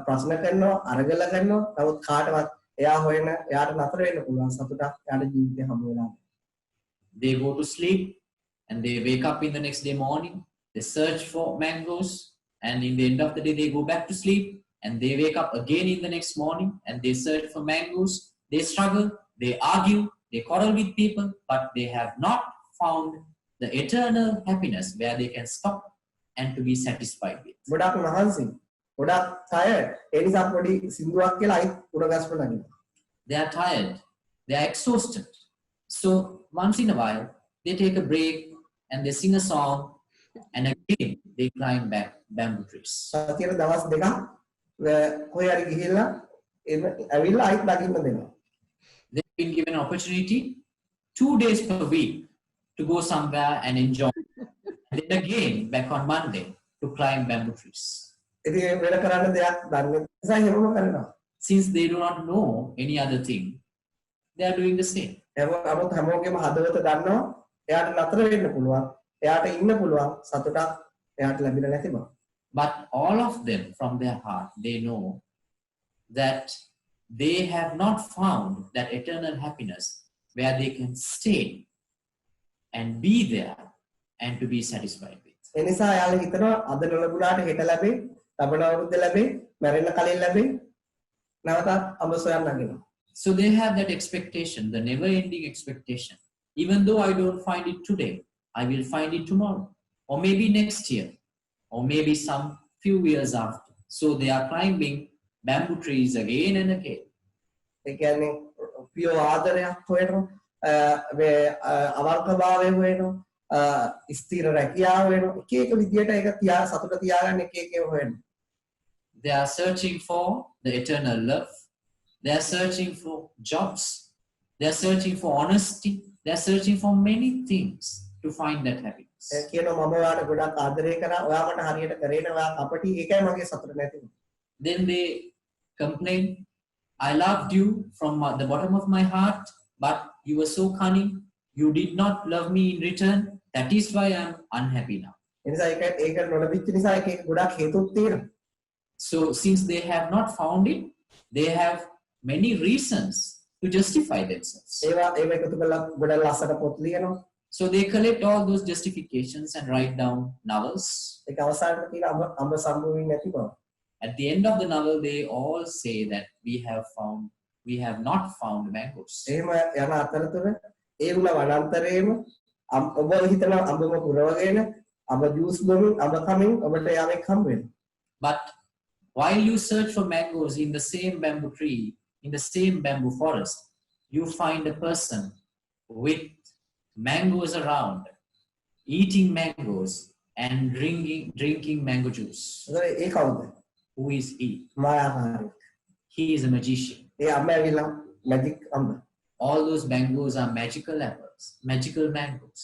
ප්‍රශ්න කරනවා, අරගල ගන්නවා. නමුත් කාටවත් එයා හොයන, එයාට නතර වෙන්න පුළුවන් සතුටක් එයාට ජීවිතේ හම්බ වෙලා නැහැ. They go to sleep and they wake up in the next day morning. They search for mangoes and in the end of the day they go back to sleep and they wake up again in the next morning and they search for mangoes. They struggle, they argue, they quarrel with people, but they have not found the eternal happiness where they can stop and to be satisfied with. ගොඩක් මහන්සි, ගොඩක් tired. ඒ නිසා පොඩි සින්දුවක් කියලා අයිත් උණගස්වල නගිනවා. They are tired, they are exhausted. So once in a while they take a break and they sing a song and again they climb back bamboo trees. සතියේ දවස් දෙකක් කොහේ හරි ගිහිල්ලා ඇවිල්ලා අයිත් නගින්න දෙනවා. They've been given an opportunity 2 days per week to go somewhere and enjoy. And then again back on Monday to climb bamboo trees. ඉතින් වෙන කරන්න දෙයක් දන්නේ නිසා එහෙමම කරනවා. Since they do not know any other thing, they are doing the same. නමුත් හැමෝගෙම හදවත දන්නවා එයාට නතර වෙන්න පුළුවන්, එයාට ඉන්න පුළුවන් සතුටක් එයාට ලැබිලා නැති බව. But all of them from their heart, they know that they have not found that eternal happiness where they can stay and be there and to be satisfied with. ඒ නිසා එයාලා හිතනවා අද නොලැබුණාට හෙට ලැබෙයි, ලබන අවුරුද්ද ලැබෙයි, මැරෙන්න කලින් ලැබෙයි. නැවතත් අඹ සොයන්න නගිනවා. So they have that expectation, the never-ending expectation. Even though I don't find it today, I will find it tomorrow, or maybe next year, or maybe some few years after. So they are climbing bamboo trees again and again. ඒ කියන්නේ පියෝ ආදරයක් හොයනවා, අවංකභාවය හොයනවා, ස්ථිර රැකියාව වෙනවා. එක එක විදියට ඒක සතුට තියාගන්න එක එක හොයනවා. They are searching for the eternal love. They are searching for jobs. They are searching for honesty. They are searching for many things to find that happiness. කියනවා මම ඔයාලට ගොඩක් ආදරය කරා, ඔයා මට හරියට කරේ නෑ, ඔයා කපටි, ඒකයි මගේ සතුට නැති වුනේ. Then they complain, I loved you from the bottom of my heart, but you were so cunning. You did not love me in return. That is why I am unhappy now. ඒ නිසා ඒක නොලැබිච්ච නිසා ඒක ගොඩක් හේතුත් තියෙනවා. So since they have not found it, they have many reasons to justify themselves. ඒවා එකතු කරලා ගොඩක් ලස්සන පොත් ලියනවා. So they collect all those justifications and write down novels. ඒක අවසානයේ තියෙන අඹ සම්මුවේ නැති බව. At the end of the novel, they all say that we have not found mangoes. එහෙම යන අතරතුර ඒ වුණ වනාන්තරයේම ඔබ හිතන අඹම පුරවගෙන අඹ ජූස් බොමින් අඹ කමින් ඔබට යාමෙක් හම්බ වෙනවා. But while you search for mangoes in the same bamboo tree, in the same bamboo forest, you find a person with mangoes around, eating mangoes and drinking mango juice. ඒ කවුද? Who is he? මායාකාරී. He is a magician. ඒ අඹ ඇවිල්ලා magic අඹ. All those mangoes are magical apples, magical mangoes.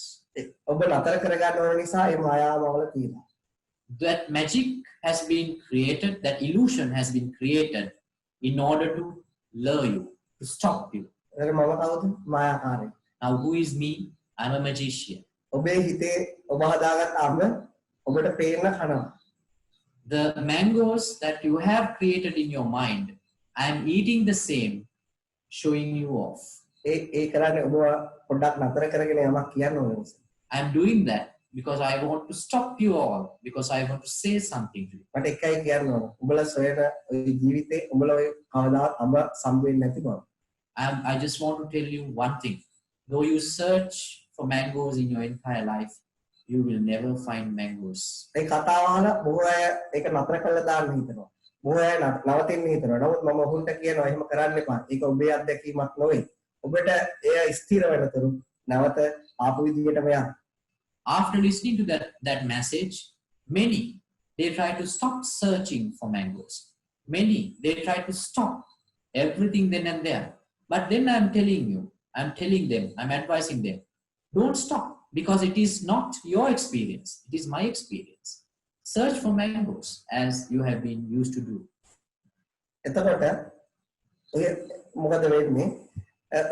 ඔබ නතර කරගන්න ඕන නිසා ඒ මායාව වල තියෙනවා. That magic has been created, that illusion has been created in order to lure you, to stop you. එතකොට මම කවුද? මායාකාරයෙක්. Now, who is me? I'm a magician. ඔබේ හිතේ ඔබ හදාගත් අඹ ඔබට පේන්න කනවා. The mangoes that you have created in your mind, I am eating the same, showing you off. ඒ කරන්නේ ඔබ පොඩ්ඩක් නතර කරගෙන යමක් කියන්න ඕන නිසා. I am doing that because I want to stop you all, because I want to say something to you. මට එකයි කියන්න ඕන. උඹලා සොයන ඔය ජීවිතේ උඹලා ඔය කවදාවත් අඹ සම්බ වෙන්නේ නැති බව. I just want to tell you one thing. Though you search for mangoes in your entire life, you will never find mangoes. ඒ කතාව අහලා බොහෝ අය ඒක නතර කරලා දාන්න හිතනවා. බොහෝ අය නවතින්න හිතනවා. නමුත් මම ඔහුන්ට කියනවා එහෙම කරන්න එපා. ඒක ඔබේ අත්දැකීමක් නෙවෙයි. ඔබට එය ස්ථිර වෙනතුරු නැවත ආපු විදිහටම යන්න. After listening to that message, many, they try to stop searching for mangoes. Many, they try to stop everything then and there. But then I'm telling them, I'm advising them, don't stop, because it is not your experience, it is my experience. Search for mangoes as you have been used to do. එතකොට ඔය මොකද වෙන්නේ?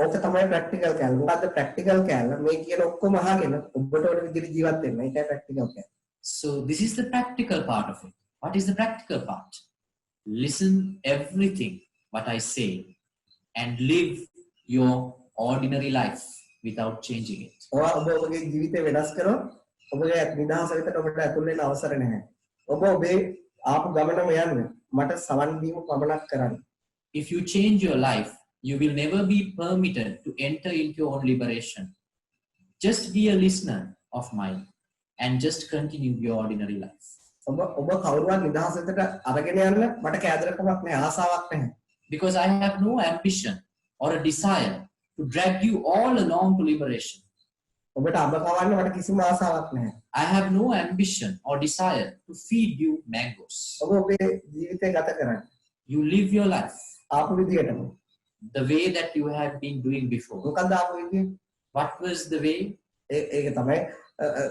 ඕක තමයි practical කැල. මොකද්ද practical කැල? මේ කියන ඔක්කොම අහගෙන ඔබට ඕන විදිහට ජීවත් වෙන්න. ඒකයි practical Kele. So this is the practical part of it. What is the practical part? Listen everything what I say and live your ordinary life without changing it. ඔබ ඔබගේ ජීවිතේ වෙනස් කරොත් ඔබගේ නිදහස විතර ඔබට ඇතුල් වෙන්න අවසර නැහැ. ඔබ ඔබේ ආපු ගමනම යන්න. මට සවන් දීම පමණක් කරන්න. If you change your life, you will never be permitted to enter into your own liberation. Just be a listener of mine and just continue your ordinary life. ඔබ කවුරුවත් නිදහස විතර අරගෙන යන්න මට කෑදරකමක් නැහැ, ආසාවක් නැහැ. Because I have no ambition or a desire to drag you all along to liberation. ඔබට අඹ කවන්න මට කිසිම ආසාවක් නැහැ. I have no ambition or desire to feed you mangoes. ඔබ ඔබේ ජීවිතය ගත කරන්න. You live your life ආපු විදිහටම. the way that you have been doing before. මොකක්ද ආපු විදිහ? What was the way? ඒක තමයි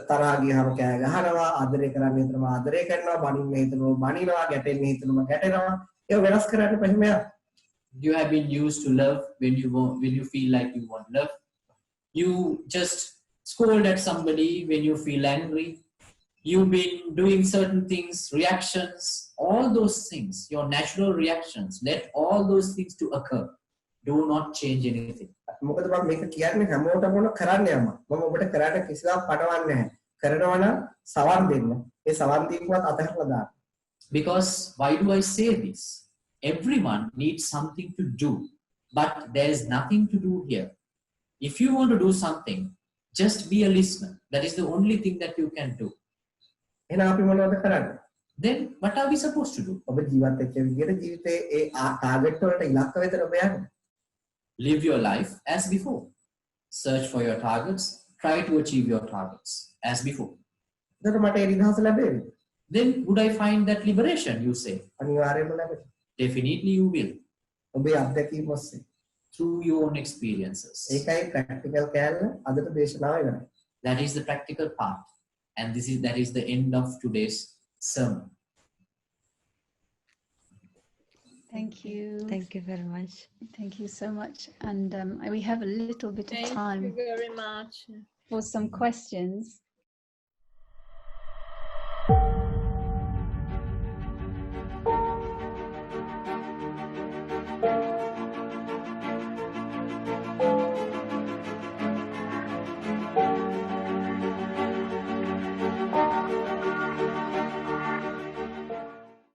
තරහා ගියහම කෑ ගහනවා, ආදරය කරන්න හිතනවා, ආදරය කරනවා, බනින්න හිතනවා, බනිනවා, ගැටෙන්න හිතනවා, ගැටෙනවා. ඒක වෙනස් කරන්න බැහැ මෙයා. You have been used to love when you feel like you want love. You just scold at somebody when you feel angry. You've been doing certain things, reactions, all those things, your natural reactions. Let all those things to occur. Do not change anything. මොකද මම මේක කියන්නේ හැමෝටම මොන කරන්න යම. මම ඔබට කරන්න කිසිදාක් පටවන්නේ නැහැ. කරනවා නම් සවන් දෙන්න. ඒ සවන් දීමවත් අතහැරලා දාන්න. Because why do I say this? Everyone needs something to do, but there is nothing to do here. If you want to do something, just be a listener. That is the only thing that you can do. එහෙනම් අපි මොනවද කරන්නේ? Then what are we supposed to do? ඔබ ජීවත් වෙච්ච විදිහට ජීවිතේ ඒ target වලට ඉලක්ක වෙතට ඔබ යන්න. Live your life as before. Search for your targets. Try to achieve your targets as before. එතකොට මට ඒ නිදහස ලැබෙන්නේ. Then would I find that liberation, you say? අනිවාර්යයෙන්ම ලැබෙනවා. Definitely you will. ඔබේ අත්දැකීම් ඔස්සේ. Through your own experiences. ඒකයි ප්‍රැක්ටිකල් කෑල්ල අදට දේශනාව ඉවරයි. That is the practical part. And that is the end of today's sermon. Thank you. Thank you very much. Thank you so much. And we have a little bit of Thank time you very much. for some questions.